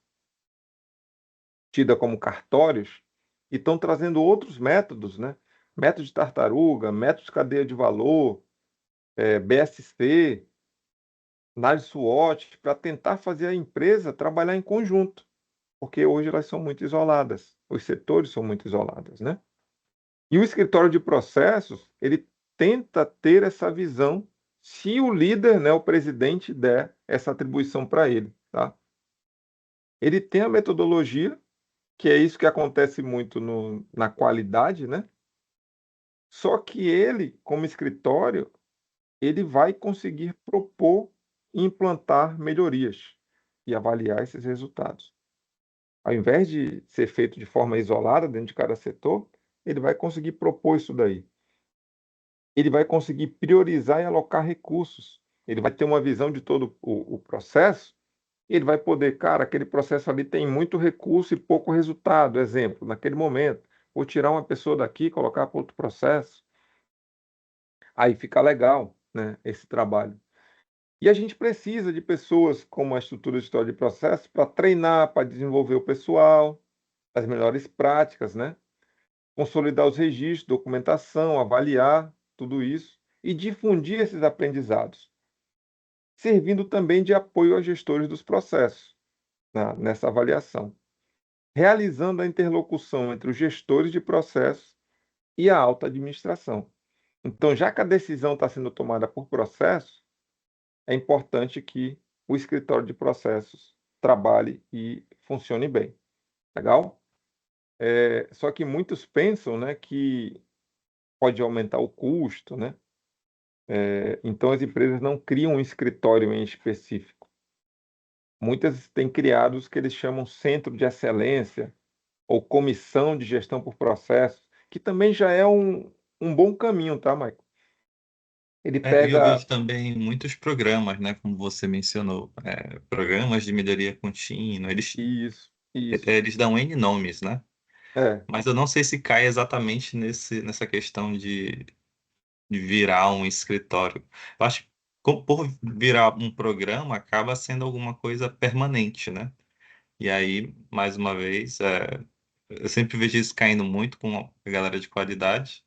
tidas como cartórios e estão trazendo outros métodos, né? Método de tartaruga, método de cadeia de valor, BSC, análise SWOT, para tentar fazer a empresa trabalhar em conjunto, porque hoje elas são muito isoladas, os setores são muito isolados, né? E o escritório de processos, ele tenta ter essa visão se o líder, né, o presidente, der essa atribuição para ele, tá? Ele tem a metodologia, que é isso que acontece muito na qualidade, né? Só que ele, como escritório, ele vai conseguir propor e implantar melhorias e avaliar esses resultados. Ao invés de ser feito de forma isolada dentro de cada setor, ele vai conseguir propor isso daí. Ele vai conseguir priorizar e alocar recursos. Ele vai ter uma visão de todo o processo. Ele vai poder, cara, aquele processo ali tem muito recurso e pouco resultado. Exemplo, naquele momento, vou tirar uma pessoa daqui, colocar para outro processo. Aí fica legal, né, esse trabalho. E a gente precisa de pessoas com uma estrutura de história de processo para treinar, para desenvolver o pessoal, as melhores práticas, né? Consolidar os registros, documentação, avaliar tudo isso e difundir esses aprendizados, servindo também de apoio aos gestores dos processos, nessa avaliação, realizando a interlocução entre os gestores de processos e a alta administração. Então, já que a decisão está sendo tomada por processo, é importante que o escritório de processos trabalhe e funcione bem. Legal? Só que muitos pensam, né, que pode aumentar o custo, né? Então as empresas não criam um escritório em específico. Muitas têm criado os que eles chamam centro de excelência ou comissão de gestão por processos, que também já é um bom caminho, tá, Michael? Ele E eu pega vejo também muitos programas, né, como você mencionou, programas de melhoria contínua, isso, eles dão N nomes, né? é, Mas eu não sei se cai exatamente nessa questão de virar um escritório. Eu acho que por virar um programa, acaba sendo alguma coisa permanente, né? E aí, mais uma vez, eu sempre vejo isso caindo muito com a galera de qualidade.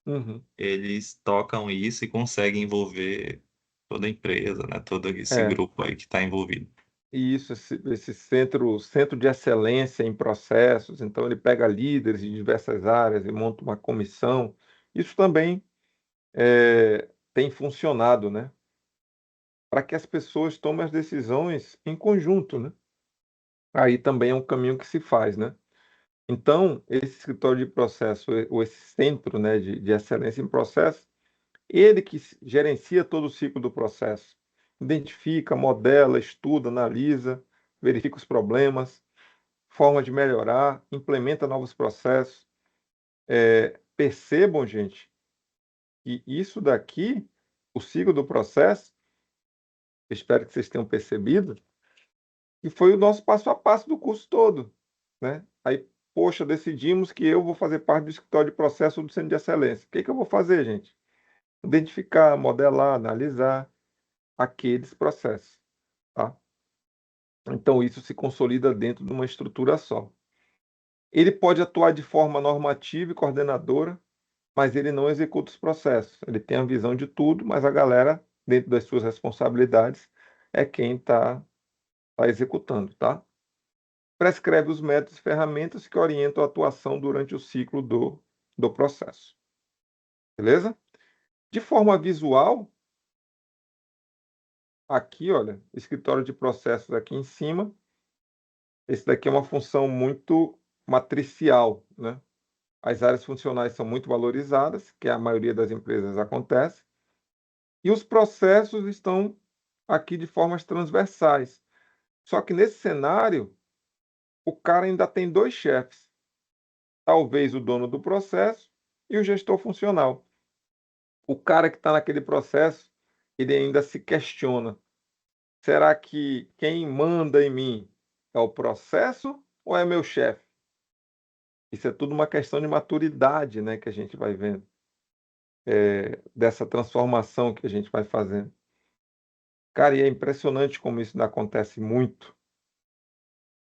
uhum, Eles tocam isso e conseguem envolver toda a empresa, né? Todo esse é. grupo aí que está envolvido. Isso, esse centro de excelência em processos, então ele pega líderes de diversas áreas e monta uma comissão. Isso também tem funcionado, né? Para que as pessoas tomem as decisões em conjunto, né? Aí também é um caminho que se faz, né? Então, esse escritório de processo, ou esse centro, né, de excelência em processo, ele que gerencia todo o ciclo do processo, identifica, modela, estuda, analisa, verifica os problemas, forma de melhorar, implementa novos processos. Percebam, gente, que isso daqui, o ciclo do processo, espero que vocês tenham percebido, e foi o nosso passo a passo do curso todo, né? Aí, poxa, decidimos que eu vou fazer parte do escritório de processo do Centro de Excelência. O que que eu vou fazer, gente? Identificar, modelar, analisar aqueles processos, tá? Então, isso se consolida dentro de uma estrutura só. Ele pode atuar de forma normativa e coordenadora, mas ele não executa os processos. Ele tem a visão de tudo, mas a galera, dentro das suas responsabilidades, é quem está executando, tá? Prescreve os métodos e ferramentas que orientam a atuação durante o ciclo do processo. Beleza? De forma visual, aqui, olha, escritório de processos aqui em cima. Esse daqui é uma função muito matricial, né? As áreas funcionais são muito valorizadas, que a maioria das empresas acontece, e os processos estão aqui de formas transversais. Só que nesse cenário, o cara ainda tem dois chefes, talvez o dono do processo e o gestor funcional. O cara que está naquele processo, ele ainda se questiona: será que quem manda em mim é o processo ou é meu chefe? Isso é tudo uma questão de maturidade, né, que a gente vai vendo, dessa transformação que a gente vai fazendo. Cara, e é impressionante como isso acontece muito.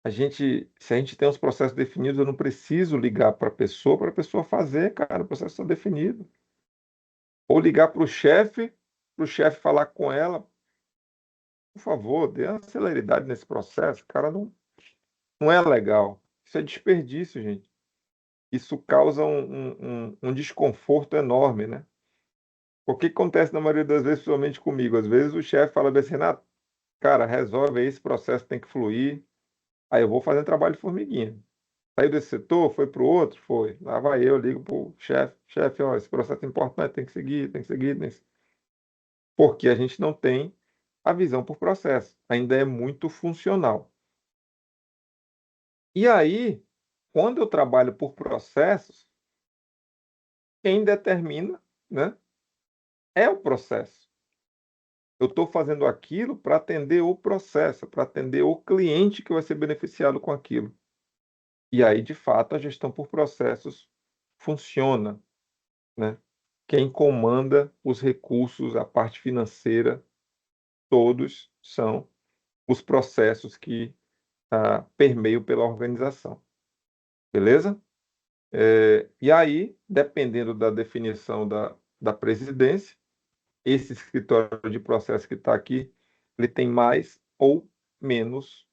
Se a gente tem os processos definidos, eu não preciso ligar para a pessoa fazer, cara, o processo está definido. Ou ligar para o chefe falar com ela, por favor, dê uma celeridade nesse processo, cara, não é legal. Isso é desperdício, gente. Isso causa um desconforto enorme, né? O que acontece na maioria das vezes, principalmente comigo? Às vezes o chefe fala bem assim, Renato, cara, resolve aí, esse processo tem que fluir. Aí eu vou fazendo trabalho de formiguinha. Saiu desse setor, foi para o outro? Foi. Lá vai eu, ligo para o chefe, ó, esse processo é importante, tem que seguir, tem que seguir, tem que seguir. Porque a gente não tem a visão por processo. Ainda é muito funcional. E aí, quando eu trabalho por processos, quem determina, né, é o processo. Eu estou fazendo aquilo para atender o processo, para atender o cliente que vai ser beneficiado com aquilo. E aí, de fato, a gestão por processos funciona, né? Quem comanda os recursos, a parte financeira, todos são os processos que permeiam pela organização. Beleza? E aí, dependendo da definição da presidência, esse escritório de processo que está aqui, ele tem mais ou menos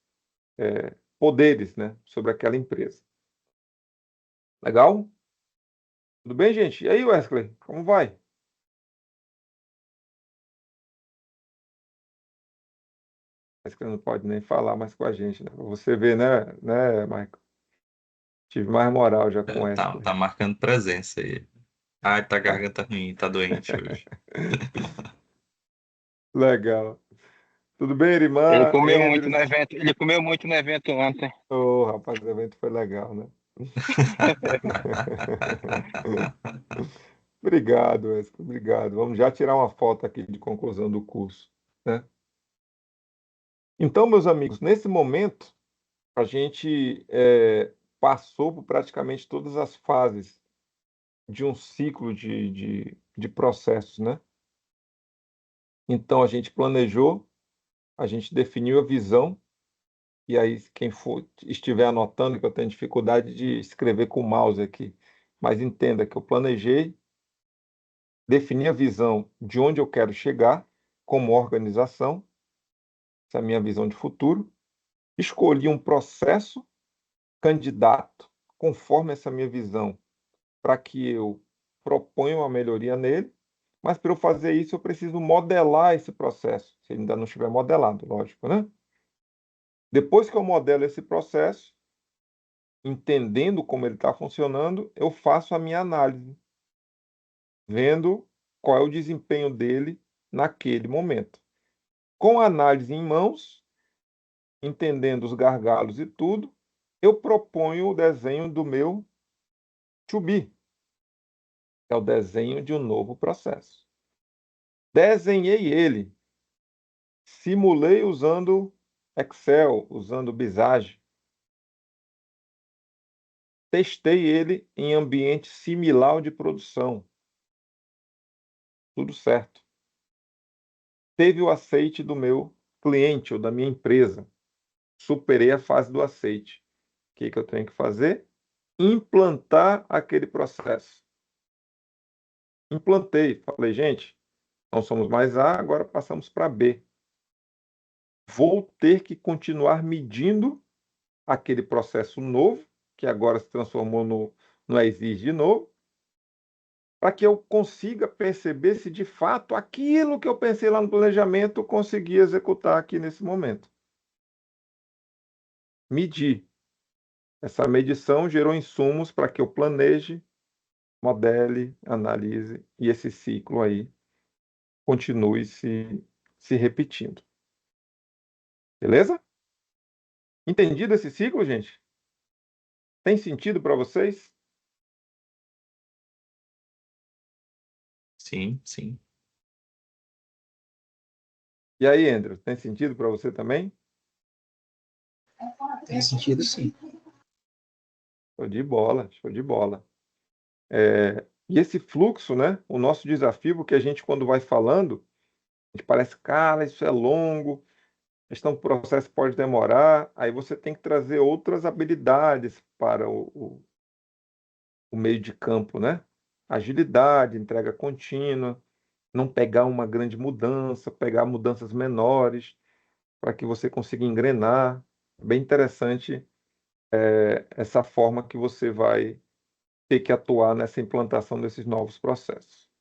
poderes, né, sobre aquela empresa. Legal? Tudo bem, gente? E aí, Wesley, como vai? Wesley não pode nem falar mais com a gente, né? Você vê, né, Michael? Tive mais moral já com o Wesley. Tá marcando presença aí. Ai, tá garganta ruim, tá doente hoje. Legal. Tudo bem, irmã? Ele comeu muito Andres? no evento, ele comeu muito no evento ontem. Ô, rapaz, o evento foi legal, né? Obrigado, Wesley, obrigado. Vamos já tirar uma foto aqui de conclusão do curso, né? Então, meus amigos, nesse momento, a gente passou por praticamente todas as fases de um ciclo de processos, né? Então, a gente planejou, a gente definiu a visão, e aí, quem estiver anotando, que eu tenho dificuldade de escrever com o mouse aqui, mas entenda que eu planejei, defini a visão de onde eu quero chegar como organização, essa é a minha visão de futuro, escolhi um processo candidato conforme essa minha visão, para que eu proponha uma melhoria nele, mas para eu fazer isso eu preciso modelar esse processo, se ele ainda não estiver modelado, lógico, né? Depois que eu modelo esse processo, entendendo como ele está funcionando, eu faço a minha análise, vendo qual é o desempenho dele naquele momento. Com a análise em mãos, entendendo os gargalos e tudo, eu proponho o desenho do meu to be, é o desenho de um novo processo. Desenhei ele, simulei usando Excel, usando Visage, testei ele em ambiente similar de produção, tudo certo. Teve o aceite do meu cliente ou da minha empresa, superei a fase do aceite. O que eu tenho que fazer? Implantar aquele processo. Implantei, falei, gente, não somos mais A, agora passamos para B. Vou ter que continuar medindo aquele processo novo, que agora se transformou no exige de novo, para que eu consiga perceber se de fato aquilo que eu pensei lá no planejamento eu consegui executar aqui nesse momento. Medir. Essa medição gerou insumos para que eu planeje, modele, analise e esse ciclo aí continue se repetindo. Beleza? Entendido esse ciclo, gente? Tem sentido para vocês? Sim, sim. E aí, Andrew, tem sentido para você também? Tem sentido, sim. Show de bola, show de bola. E esse fluxo, né? O nosso desafio, porque a gente, quando vai falando, a gente parece, cara, isso é longo, o processo pode demorar, aí você tem que trazer outras habilidades para o meio de campo, né? Agilidade, entrega contínua, não pegar uma grande mudança, pegar mudanças menores, para que você consiga engrenar. Bem interessante essa forma que você vai ter que atuar nessa implantação desses novos processos.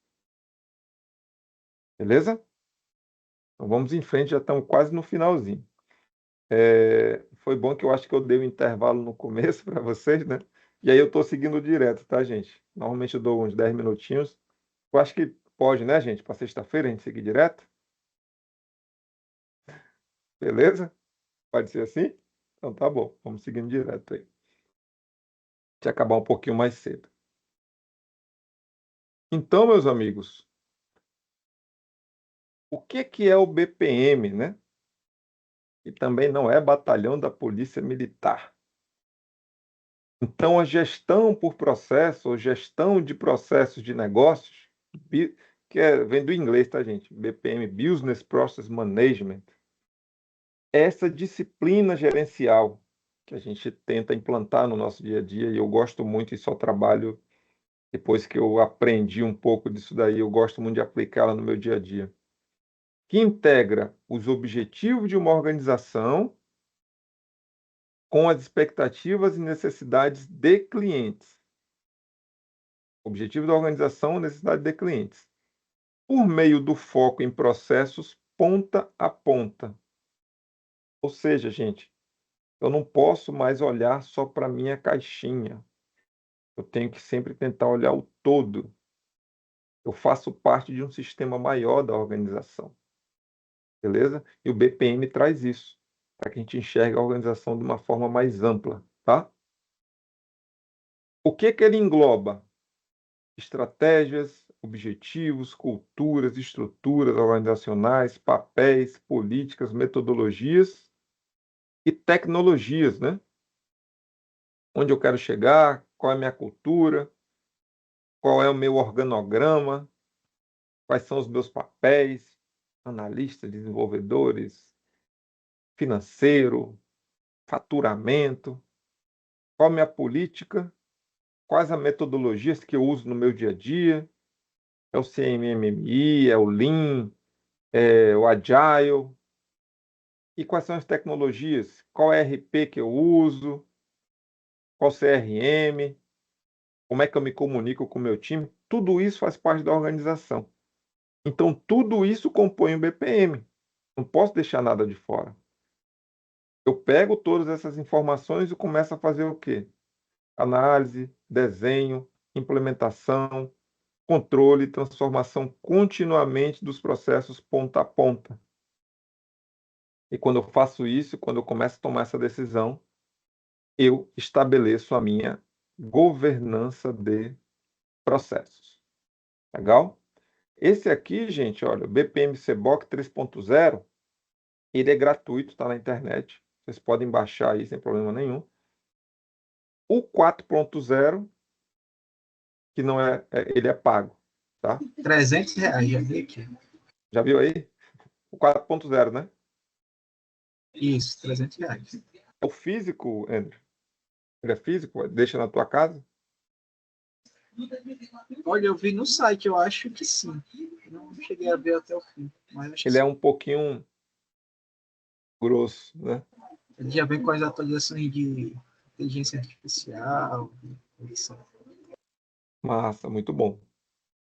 Beleza? Então vamos em frente, já estamos quase no finalzinho. Foi bom que eu acho que eu dei um intervalo no começo para vocês, né? E aí eu estou seguindo direto, tá, gente? Normalmente eu dou uns 10 minutinhos. Eu acho que pode, né, gente? Para sexta-feira a gente seguir direto. Beleza? Pode ser assim? Então tá bom, vamos seguindo direto aí. Deixa eu acabar um pouquinho mais cedo. Então, meus amigos, o que é o BPM, né? E também não é batalhão da Polícia Militar. Então, a gestão por processo, ou gestão de processos de negócios, vem do inglês, tá, gente? BPM, Business Process Management. Essa disciplina gerencial que a gente tenta implantar no nosso dia a dia, e eu gosto muito e só trabalho depois que eu aprendi um pouco disso daí, eu gosto muito de aplicá-la no meu dia a dia, que integra os objetivos de uma organização com as expectativas e necessidades de clientes. Objetivo da organização, necessidade de clientes. Por meio do foco em processos ponta a ponta. Ou seja, gente, eu não posso mais olhar só para a minha caixinha. Eu tenho que sempre tentar olhar o todo. Eu faço parte de um sistema maior da organização. Beleza? E o BPM traz isso, para que a gente enxergue a organização de uma forma mais ampla, tá? O que ele engloba? Estratégias, objetivos, culturas, estruturas organizacionais, papéis, políticas, metodologias e tecnologias, né? Onde eu quero chegar, qual é a minha cultura, qual é o meu organograma, quais são os meus papéis, analistas, desenvolvedores, financeiro, faturamento, qual a minha política, quais as metodologias que eu uso no meu dia a dia, é o CMMI, é o Lean, é o Agile, e quais são as tecnologias, qual ERP que eu uso, qual CRM, como é que eu me comunico com o meu time, tudo isso faz parte da organização. Então, tudo isso compõe o BPM. Não posso deixar nada de fora. Eu pego todas essas informações e começo a fazer o quê? Análise, desenho, implementação, controle e transformação continuamente dos processos ponta a ponta. E quando eu faço isso, quando eu começo a tomar essa decisão, eu estabeleço a minha governança de processos. Legal? Esse aqui, gente, olha, o BPM CBOK 3.0, ele é gratuito, está na internet. Vocês podem baixar aí sem problema nenhum. O 4.0, que não ele é pago, tá? R$ 300, já vi aqui. Já viu aí? O 4.0, né? Isso, R$ 300. O físico, Andrew, ele é físico? Deixa na tua casa? Olha, eu vi no site, eu acho que sim. Não cheguei a ver até o fim, mas acho que Ele é sim. um pouquinho grosso, né? Ele já vem com as atualizações de inteligência artificial, isso. Massa, muito bom.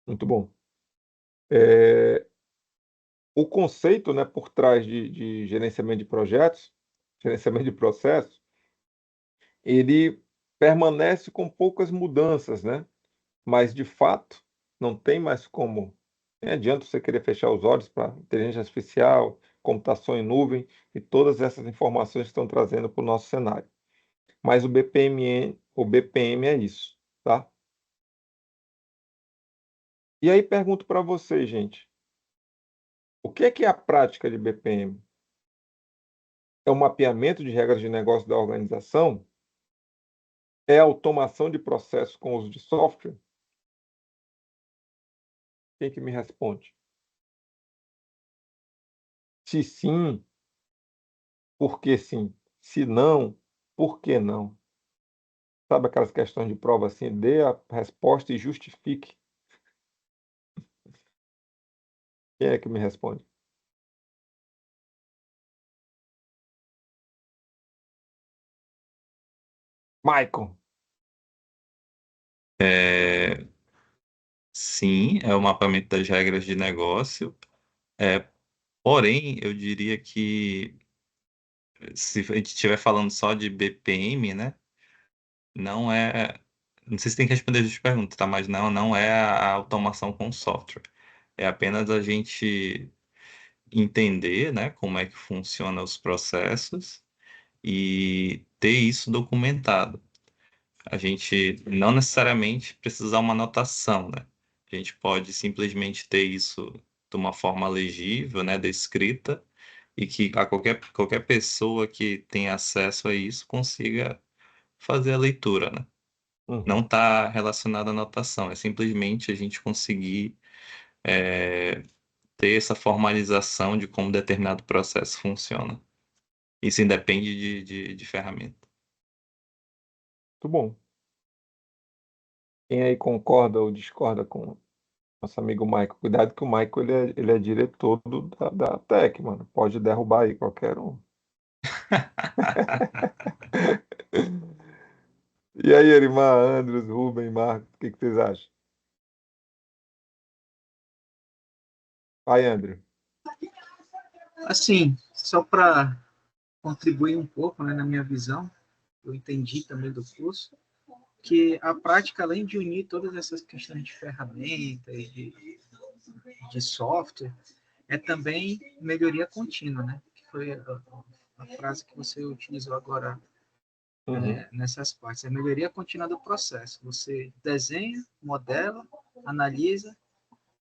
Muito bom. O conceito, né, por trás de gerenciamento de projetos, gerenciamento de processos, ele permanece com poucas mudanças, né? Mas, de fato, não tem mais como. Não adianta você querer fechar os olhos para inteligência artificial, computação em nuvem e todas essas informações que estão trazendo para o nosso cenário. Mas o BPM é isso, tá? E aí pergunto para vocês, gente, o que é a prática de BPM? É o mapeamento de regras de negócio da organização? É a automação de processos com uso de software? Quem que me responde? Se sim, por que sim? Se não, por que não? Sabe aquelas questões de prova assim? Dê a resposta e justifique. Quem é que me responde? Michael. Sim, é o mapeamento das regras de negócio. Porém, eu diria que se a gente estiver falando só de BPM, né? Não é. Não sei se tem que responder as perguntas, tá? Mas não é a automação com software. É apenas a gente entender, né, como é que funcionam os processos e ter isso documentado. A gente não necessariamente precisa usar uma anotação, né? A gente pode simplesmente ter isso de uma forma legível, né, descrita, e que qualquer pessoa que tenha acesso a isso consiga fazer a leitura, né? Não Uhum. está relacionado à anotação, é simplesmente a gente conseguir ter essa formalização de como determinado processo funciona. Isso independe de ferramenta. Muito bom. Quem aí concorda ou discorda com nosso amigo Michael? Cuidado que o Michael ele é diretor da Tech, mano. Pode derrubar aí qualquer um. E aí, Erimar, Andros, Rubem, Marcos, o que vocês acham? Vai, André. Assim, só para contribuir um pouco, né, na minha visão, eu entendi também do curso, que a prática, além de unir todas essas questões de ferramenta e de software, é também melhoria contínua, né? Que foi a frase que você utilizou agora Uhum. nessas partes. É a melhoria contínua do processo. Você desenha, modela, analisa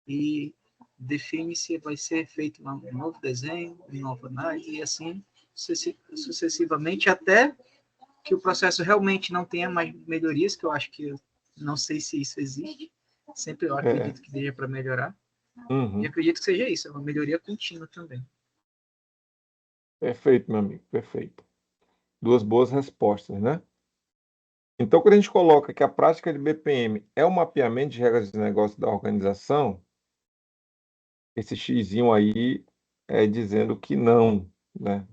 e define se vai ser feito um novo desenho, uma nova análise e assim sucessivamente até que o processo realmente não tenha mais melhorias, que eu acho que eu não sei se isso existe. Sempre eu É. acredito que seja para melhorar. E Uhum. acredito que seja isso, é uma melhoria contínua também. Perfeito, meu amigo, perfeito. Duas boas respostas, né? Então, quando a gente coloca que a prática de BPM é o mapeamento de regras de negócio da organização, esse xizinho aí é dizendo que não, né?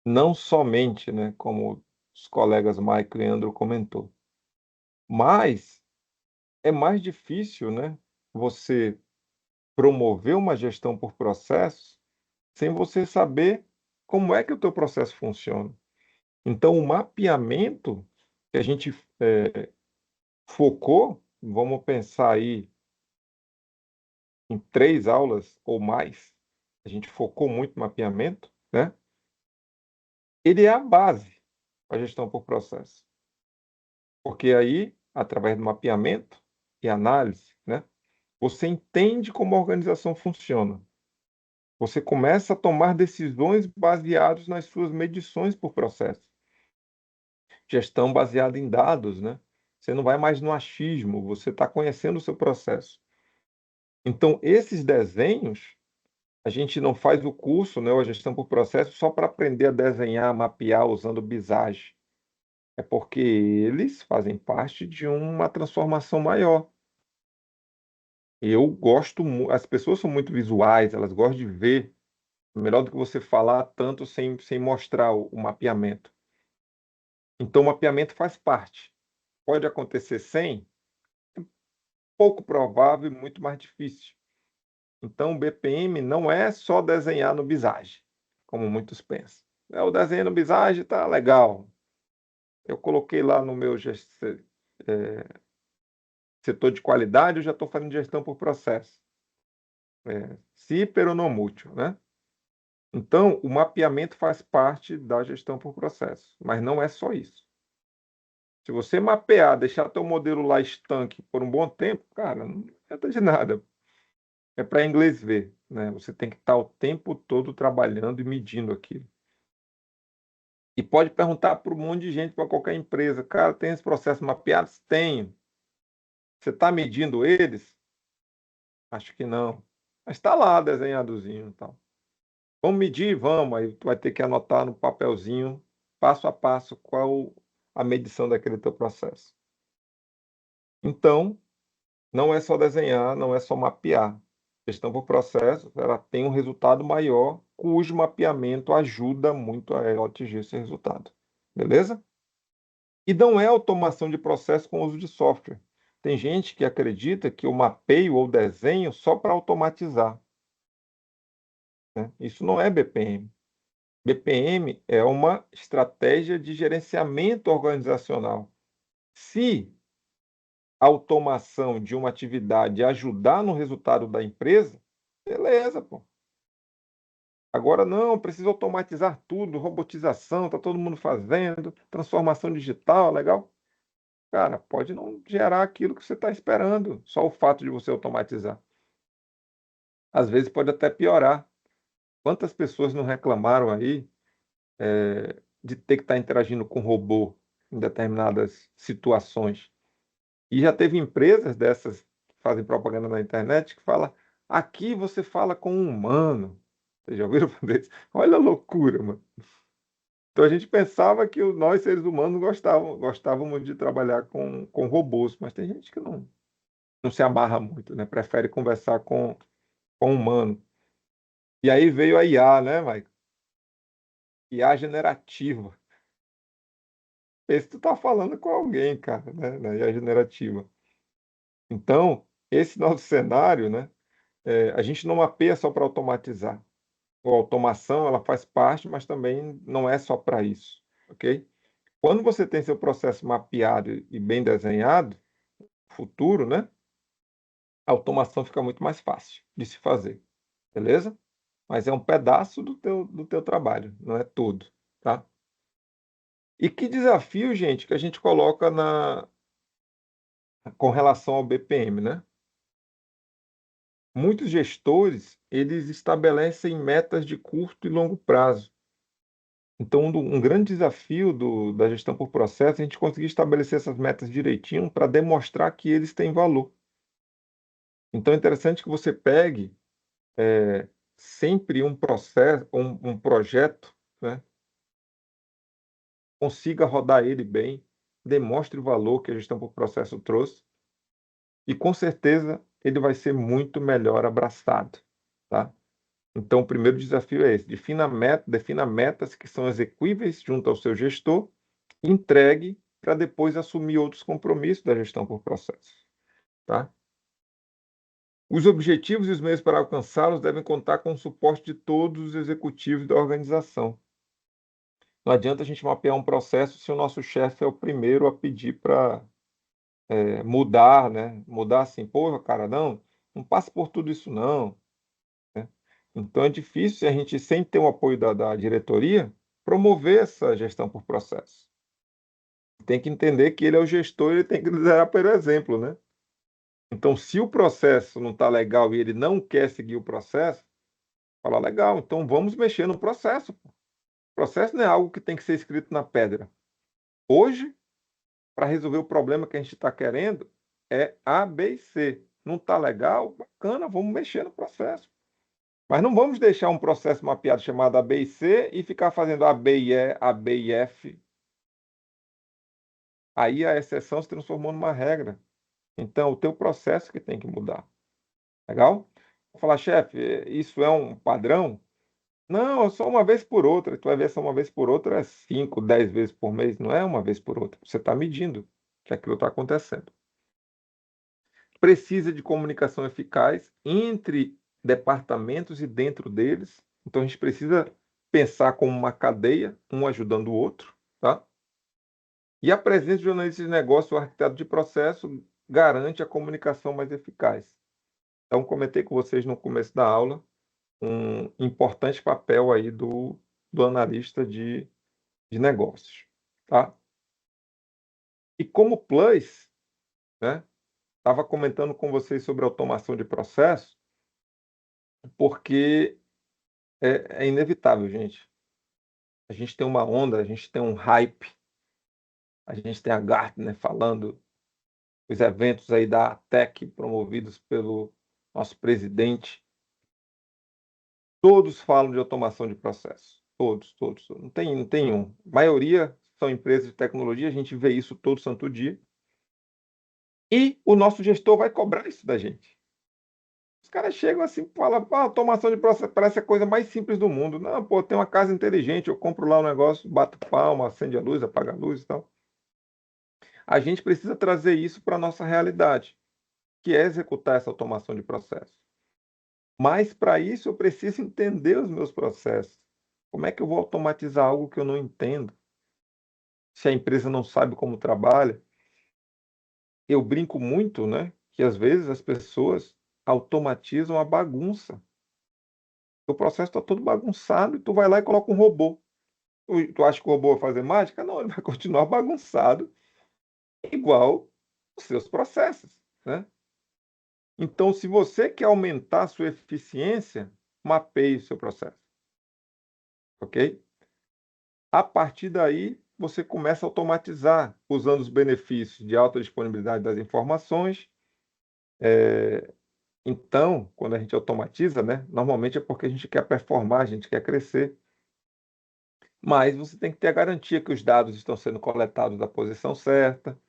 Não somente, né, como os colegas Michael e Andrew comentou, mas é mais difícil, né, você promover uma gestão por processos sem você saber como é que o teu processo funciona. Então, o mapeamento que a gente focou, vamos pensar aí em 3 aulas ou mais, a gente focou muito no mapeamento, né? Ele é a base para a gestão por processo. Porque aí, através do mapeamento e análise, né, você entende como a organização funciona. Você começa a tomar decisões baseadas nas suas medições por processo. Gestão baseada em dados, né? Você não vai mais no achismo, você está conhecendo o seu processo. Então, esses desenhos, a gente não faz o curso, né, a gestão por processo, só para aprender a desenhar, mapear usando Visage. É porque eles fazem parte de uma transformação maior. Eu gosto, as pessoas são muito visuais, elas gostam de ver, melhor do que você falar tanto sem mostrar o mapeamento. Então, o mapeamento faz parte. Pode acontecer sem, pouco provável e muito mais difícil. Então, o BPM não é só desenhar no Visage, como muitos pensam. O desenho no Visage está legal. Eu coloquei lá no meu setor de qualidade, eu já estou fazendo gestão por processo. Se hiperonomútil, né? Então, o mapeamento faz parte da gestão por processo, mas não é só isso. Se você mapear, deixar teu modelo lá estanque por um bom tempo, cara, não adianta de nada. É para inglês ver, né? Você tem que estar o tempo todo trabalhando e medindo aquilo. E pode perguntar para um monte de gente, para qualquer empresa, cara, tem esse processo mapeado? Tenho. Você está medindo eles? Acho que não. Mas está lá desenhadozinho e tal. Vamos medir? Vamos. Aí tu vai ter que anotar no papelzinho, passo a passo, qual a medição daquele teu processo. Então, não é só desenhar, não é só mapear. Gestão por processo, ela tem um resultado maior, cujo mapeamento ajuda muito a ela atingir esse resultado. Beleza? E não é automação de processo com uso de software. Tem gente que acredita que eu mapeio ou desenho só para automatizar, né? Isso não é BPM. BPM é uma estratégia de gerenciamento organizacional. Se a automação de uma atividade ajudar no resultado da empresa, beleza, pô. Agora não, precisa automatizar tudo, robotização, está todo mundo fazendo, transformação digital, legal? Cara, pode não gerar aquilo que você está esperando, só o fato de você automatizar. Às vezes pode até piorar. Quantas pessoas não reclamaram aí de ter que estar interagindo com robô em determinadas situações? E já teve empresas dessas que fazem propaganda na internet que fala: aqui você fala com um humano. Vocês já ouviram fazer isso? Olha a loucura, mano. Então a gente pensava que nós, seres humanos, gostávamos de trabalhar com robôs, mas tem gente que não se amarra muito, né? Prefere conversar com humano. E aí veio a IA, né, Mike? IA generativa. Esse tu tá falando com alguém, cara, né? Na IA generativa. Então, esse nosso cenário, né? A gente não mapeia só para automatizar. A automação, ela faz parte, mas também não é só para isso, ok? Quando você tem seu processo mapeado e bem desenhado, futuro, né? A automação fica muito mais fácil de se fazer, beleza? Mas é um pedaço do teu trabalho, não é tudo, tá? E que desafio, gente, que a gente coloca com relação ao BPM, né? Muitos gestores, eles estabelecem metas de curto e longo prazo. Então, um grande desafio da gestão por processo é a gente conseguir estabelecer essas metas direitinho para demonstrar que eles têm valor. Então, é interessante que você pegue sempre um processo, um projeto, né? Consiga rodar ele bem, demonstre o valor que a gestão por processo trouxe e, com certeza, ele vai ser muito melhor abraçado, tá? Então, o primeiro desafio é esse: defina metas que são execuíveis junto ao seu gestor, entregue para depois assumir outros compromissos da gestão por processo, tá? Os objetivos e os meios para alcançá-los devem contar com o suporte de todos os executivos da organização. Não adianta a gente mapear um processo se o nosso chefe é o primeiro a pedir para mudar, né? Mudar assim, porra, cara, não passe por tudo isso não, né? Então é difícil a gente, sem ter o apoio da diretoria, promover essa gestão por processo. Tem que entender que ele é o gestor e ele tem que liderar pelo exemplo, né? Então, se o processo não está legal e ele não quer seguir o processo, fala, legal, então vamos mexer no processo. O processo não é algo que tem que ser escrito na pedra. Hoje, para resolver o problema que a gente está querendo, é A, B e C. Não está legal? Bacana, vamos mexer no processo. Mas não vamos deixar um processo mapeado chamado A, B e C e ficar fazendo A, B e E, A, B e F. Aí a exceção se transformou numa regra. Então, o teu processo que tem que mudar. Legal? Vou falar, chefe, isso é um padrão? Não, é só uma vez por outra. Tu vai ver, só uma vez por outra é 5, 10 vezes por mês. Não é uma vez por outra. Você está medindo que aquilo está acontecendo. Precisa de comunicação eficaz entre departamentos e dentro deles. Então, a gente precisa pensar como uma cadeia, um ajudando o outro, tá? E a presença de jornalistas de negócio ou arquiteto de processo garante a comunicação mais eficaz. Então, comentei com vocês no começo da aula um importante papel aí do analista de negócios, tá? E como plus, né? Estava comentando com vocês sobre automação de processo, porque é inevitável, gente. A gente tem uma onda, a gente tem um hype, a gente tem a Gartner falando os eventos aí da ATEC promovidos pelo nosso presidente. Todos falam de automação de processo. Todos. Não tem um. A maioria são empresas de tecnologia, a gente vê isso todo santo dia. E o nosso gestor vai cobrar isso da gente. Os caras chegam assim e falam, automação de processo parece a coisa mais simples do mundo. Não, pô, tem uma casa inteligente, eu compro lá um negócio, bato palma, acende a luz, apaga a luz e tal. A gente precisa trazer isso para a nossa realidade, que é executar essa automação de processo. Mas, para isso, eu preciso entender os meus processos. Como é que eu vou automatizar algo que eu não entendo? Se a empresa não sabe como trabalha? Eu brinco muito, né, que às vezes as pessoas automatizam a bagunça. O processo está todo bagunçado e tu vai lá e coloca um robô. Tu acha que o robô vai fazer mágica? Não, ele vai continuar bagunçado, igual os seus processos, né? Então, se você quer aumentar a sua eficiência, mapeie o seu processo, ok? A partir daí, você começa a automatizar, usando os benefícios de alta disponibilidade das informações. Então, quando a gente automatiza, né, normalmente é porque a gente quer performar, a gente quer crescer. Mas você tem que ter a garantia que os dados estão sendo coletados da posição certa.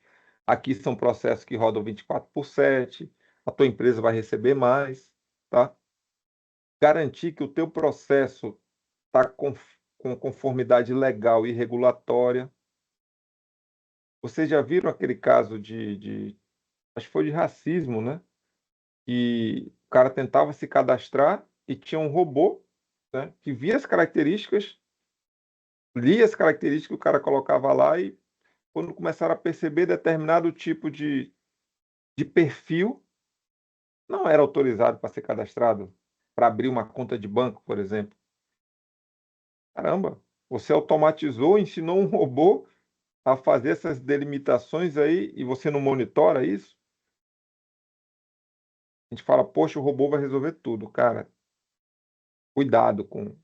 Aqui são processos que rodam 24/7. A tua empresa vai receber mais, tá? Garantir que o teu processo está com conformidade legal e regulatória. Vocês já viram aquele caso acho que foi de racismo, né? E o cara tentava se cadastrar e tinha um robô, né, que via as características, lia as características que o cara colocava lá e quando começaram a perceber determinado tipo de perfil, não era autorizado para ser cadastrado, para abrir uma conta de banco, por exemplo. Caramba, você automatizou, ensinou um robô a fazer essas delimitações aí e você não monitora isso? A gente fala, poxa, o robô vai resolver tudo. Cara, cuidado com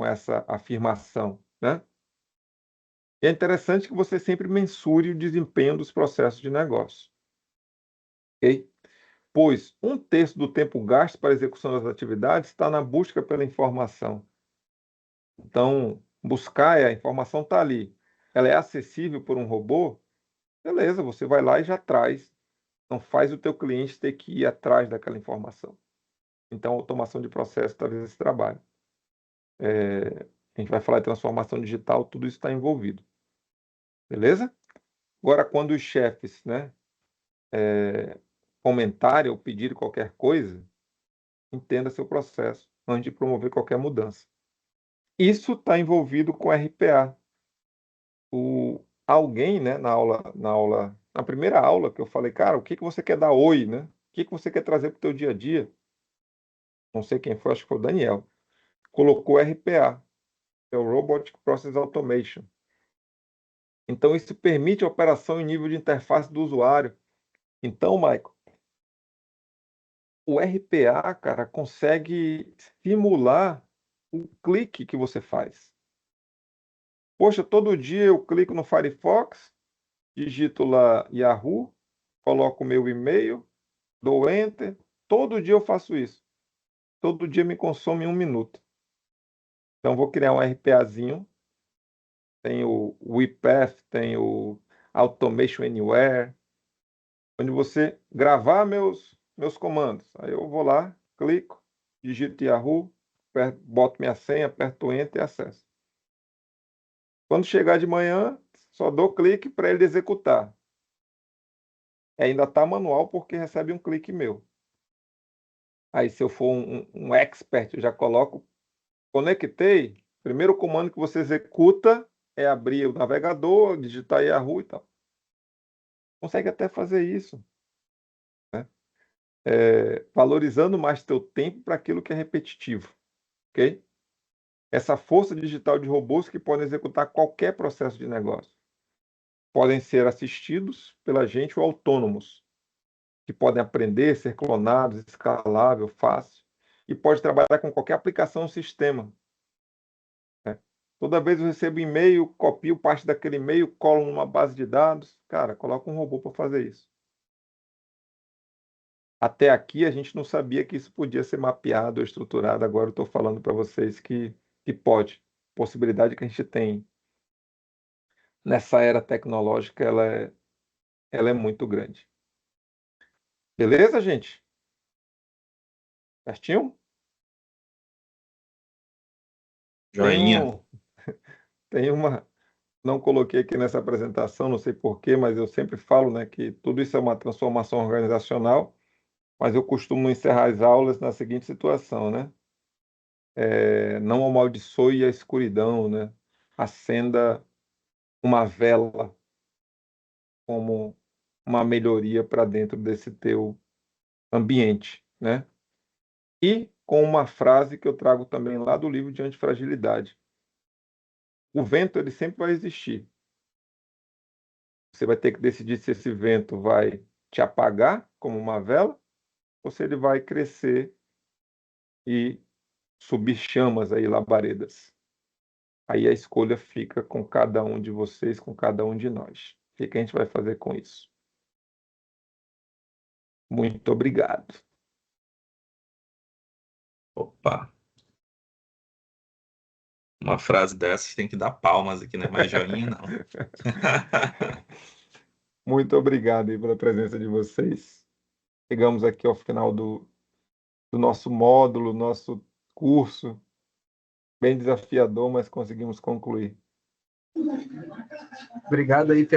essa afirmação, né? E é interessante que você sempre mensure o desempenho dos processos de negócio, ok? Pois 1/3 do tempo gasto para a execução das atividades está na busca pela informação. Então, buscar a informação está ali. Ela é acessível por um robô? Beleza, você vai lá e já traz. Não faz o teu cliente ter que ir atrás daquela informação. Então, automação de processo talvez esse trabalho. A gente vai falar de transformação digital, tudo isso está envolvido. Beleza? Agora, quando os chefes, né, comentarem ou pedirem qualquer coisa, entenda seu processo antes de promover qualquer mudança. Isso está envolvido com RPA. Alguém, né, na primeira aula que eu falei, cara, o que que você quer dar oi, né? O que que você quer trazer para o teu dia a dia? Não sei quem foi, acho que foi o Daniel. Colocou RPA, é o Robotic Process Automation. Então, isso permite a operação em nível de interface do usuário. Então, Michael, o RPA, cara, consegue simular o clique que você faz. Poxa, todo dia eu clico no Firefox, digito lá Yahoo, coloco o meu e-mail, dou Enter. Todo dia eu faço isso. Todo dia me consome 1 minuto. Então, vou criar um RPAzinho. Tem o WePath, tem o Automation Anywhere, onde você gravar meus comandos. Aí eu vou lá, clico, digito Yahoo, boto minha senha, aperto Enter e acesso. Quando chegar de manhã, só dou clique para ele executar. Ainda está manual porque recebe um clique meu. Aí, se eu for um expert, eu já coloco, conectei. Primeiro comando que você executa é abrir o navegador, digitar Yahoo e tal. Consegue até fazer isso, né? Valorizando mais teu tempo para aquilo que é repetitivo, ok? Essa força digital de robôs que podem executar qualquer processo de negócio. Podem ser assistidos pela gente ou autônomos, que podem aprender, ser clonados, escalável, fácil, e pode trabalhar com qualquer aplicação ou sistema, né? Toda vez eu recebo e-mail, copio parte daquele e-mail, colo numa base de dados. Cara, coloca um robô para fazer isso. Até aqui a gente não sabia que isso podia ser mapeado ou estruturado. Agora eu estou falando para vocês que pode. Possibilidade que a gente tem nessa era tecnológica, ela é muito grande. Beleza, gente? Certinho? Joinha. Tem uma. Não coloquei aqui nessa apresentação, não sei porquê, mas eu sempre falo, né, que tudo isso é uma transformação organizacional, mas eu costumo encerrar as aulas na seguinte situação, né? não amaldiçoe a escuridão, né? Acenda uma vela como uma melhoria para dentro desse teu ambiente, né? E com uma frase que eu trago também lá do livro de Antifragilidade. O vento, ele sempre vai existir. Você vai ter que decidir se esse vento vai te apagar como uma vela ou se ele vai crescer e subir chamas aí, labaredas. Aí a escolha fica com cada um de vocês, com cada um de nós. O que a gente vai fazer com isso? Muito obrigado. Opa, uma frase dessas tem que dar palmas aqui, né? Mais joinha, não. Muito obrigado aí pela presença de vocês. Chegamos aqui ao final do nosso módulo, nosso curso. Bem desafiador, mas conseguimos concluir. Obrigado aí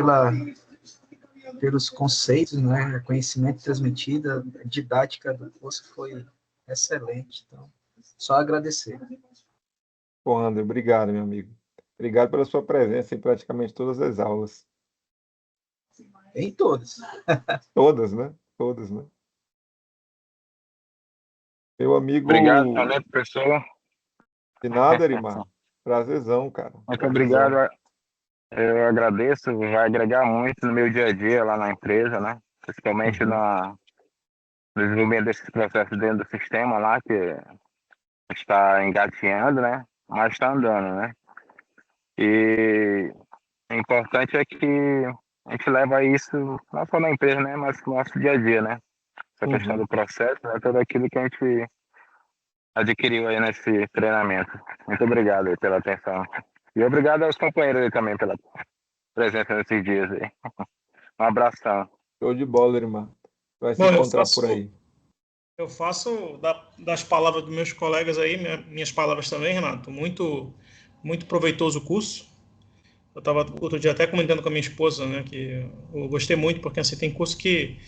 pelos conceitos, né? O conhecimento transmitido, a didática do curso foi excelente. Então, só agradecer. Bom, André, obrigado, meu amigo. Obrigado pela sua presença em praticamente todas as aulas. Em todos. Todas, né? Todas, né? Meu amigo... Obrigado também, professor. De nada, Erimar. Prazerzão, cara. Muito Prazerzão. obrigado. Eu agradeço, vai agregar muito no meu dia a dia lá na empresa, né? Principalmente no desenvolvimento desses processos dentro do sistema lá, que está engateando, né? Mas está andando, né? E o importante é que a gente leva isso não só na empresa, né? Mas no nosso dia a dia, né? Essa questão do processo, né? Tudo aquilo que a gente adquiriu aí nesse treinamento. Muito obrigado aí pela atenção. E obrigado aos companheiros aí também pela presença nesses dias aí. Um abração. Show de bola, Erimar. Vai se Bom, encontrar por aí. eu faço das palavras dos meus colegas aí, minhas palavras também, Renato. Muito, muito proveitoso o curso. Eu estava outro dia até comentando com a minha esposa, né, que eu gostei muito, porque assim, tem curso que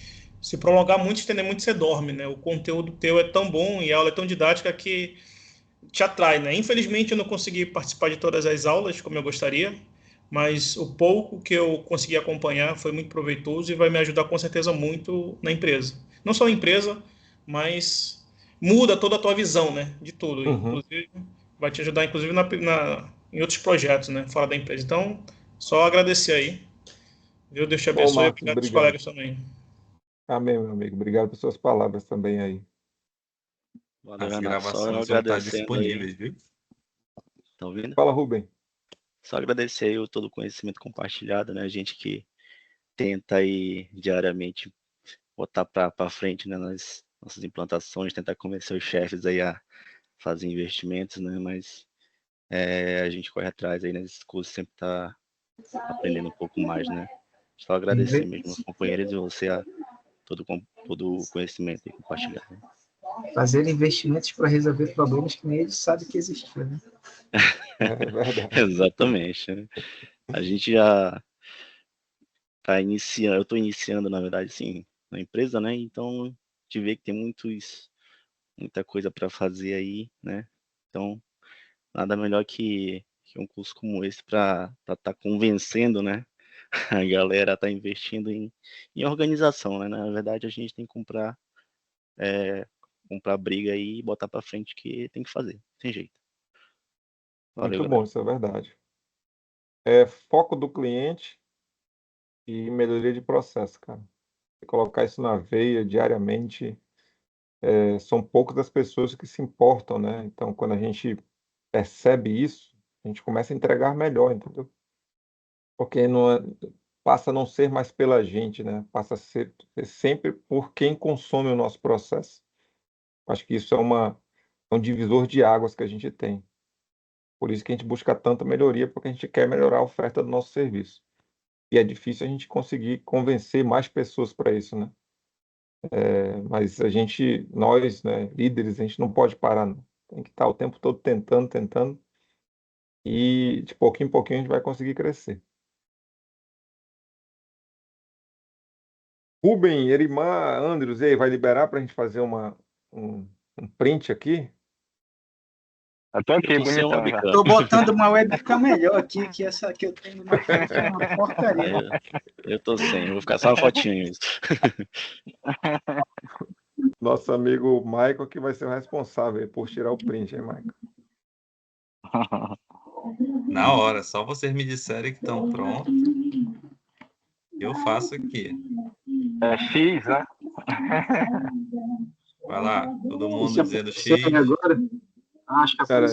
se prolongar muito, estender muito, você dorme, né? O conteúdo teu é tão bom e a aula é tão didática que te atrai, né? Infelizmente eu não consegui participar de todas as aulas como eu gostaria, mas o pouco que eu consegui acompanhar foi muito proveitoso e vai me ajudar com certeza muito na empresa. Não só na empresa, mas muda toda a tua visão, né, de tudo. Inclusive, vai te ajudar inclusive em outros projetos, né, fora da empresa. Então, só agradecer aí. Viu? Deus te Bom, abençoe e Marcos, obrigado aos obrigado. colegas também. Amém, meu amigo. Obrigado por suas palavras também aí. Valeu, As Renato. Só gravações vão estar agradecendo aí. disponíveis, viu? Tá ouvindo? Fala, Rubem. Só agradecer aí todo o conhecimento compartilhado, né? A gente que tenta aí diariamente botar para frente, né, nas nossas implantações, tentar convencer os chefes aí a fazer investimentos, né? Mas a gente corre atrás aí nesses cursos, sempre tá aprendendo um pouco mais, né? Só agradecer mesmo aos companheiros e você a todo o conhecimento aí compartilhado. Né? Fazer investimentos para resolver problemas que nem eles sabem que existiam, né? É verdade. Exatamente. Né? A gente já tá iniciando, eu estou iniciando, na verdade, assim, na empresa, né? Então, a gente vê que tem muita coisa para fazer aí, né? Então, nada melhor que um curso como esse para estar convencendo, né? A galera tá investindo em organização, né? Na verdade, a gente tem que comprar briga aí e botar para frente que tem que fazer, tem jeito. Valeu, Muito bom, galera. isso é verdade. É foco do cliente e melhoria de processo, cara. Se colocar isso na veia diariamente, são poucas as pessoas que se importam, né? Então, quando a gente percebe isso, a gente começa a entregar melhor, entendeu? Porque passa a não ser mais pela gente, né? Passa a ser sempre por quem consome o nosso processo. Acho que isso é um divisor de águas que a gente tem. Por isso que a gente busca tanta melhoria, porque a gente quer melhorar a oferta do nosso serviço. E é difícil a gente conseguir convencer mais pessoas para isso, né? Mas nós, né, líderes, a gente não pode parar, não. Tem que estar o tempo todo tentando, e de pouquinho em pouquinho a gente vai conseguir crescer. Rubem, Erimar, Andrews, e aí, vai liberar para a gente fazer um print aqui? Eu tô aqui, Eu tô sem bonitão já. webcam. Tô botando uma webcam melhor aqui, que essa que eu tenho na frente é uma porcaria. Eu tô sem, eu vou ficar só uma fotinho mesmo. Nosso amigo Michael que vai ser o responsável aí por tirar o print, hein, Michael? Na hora, só vocês me disserem que estão prontos, eu faço aqui. É X, né? Vai lá, todo mundo Isso dizendo segue X. agora? Acho que Pera aí.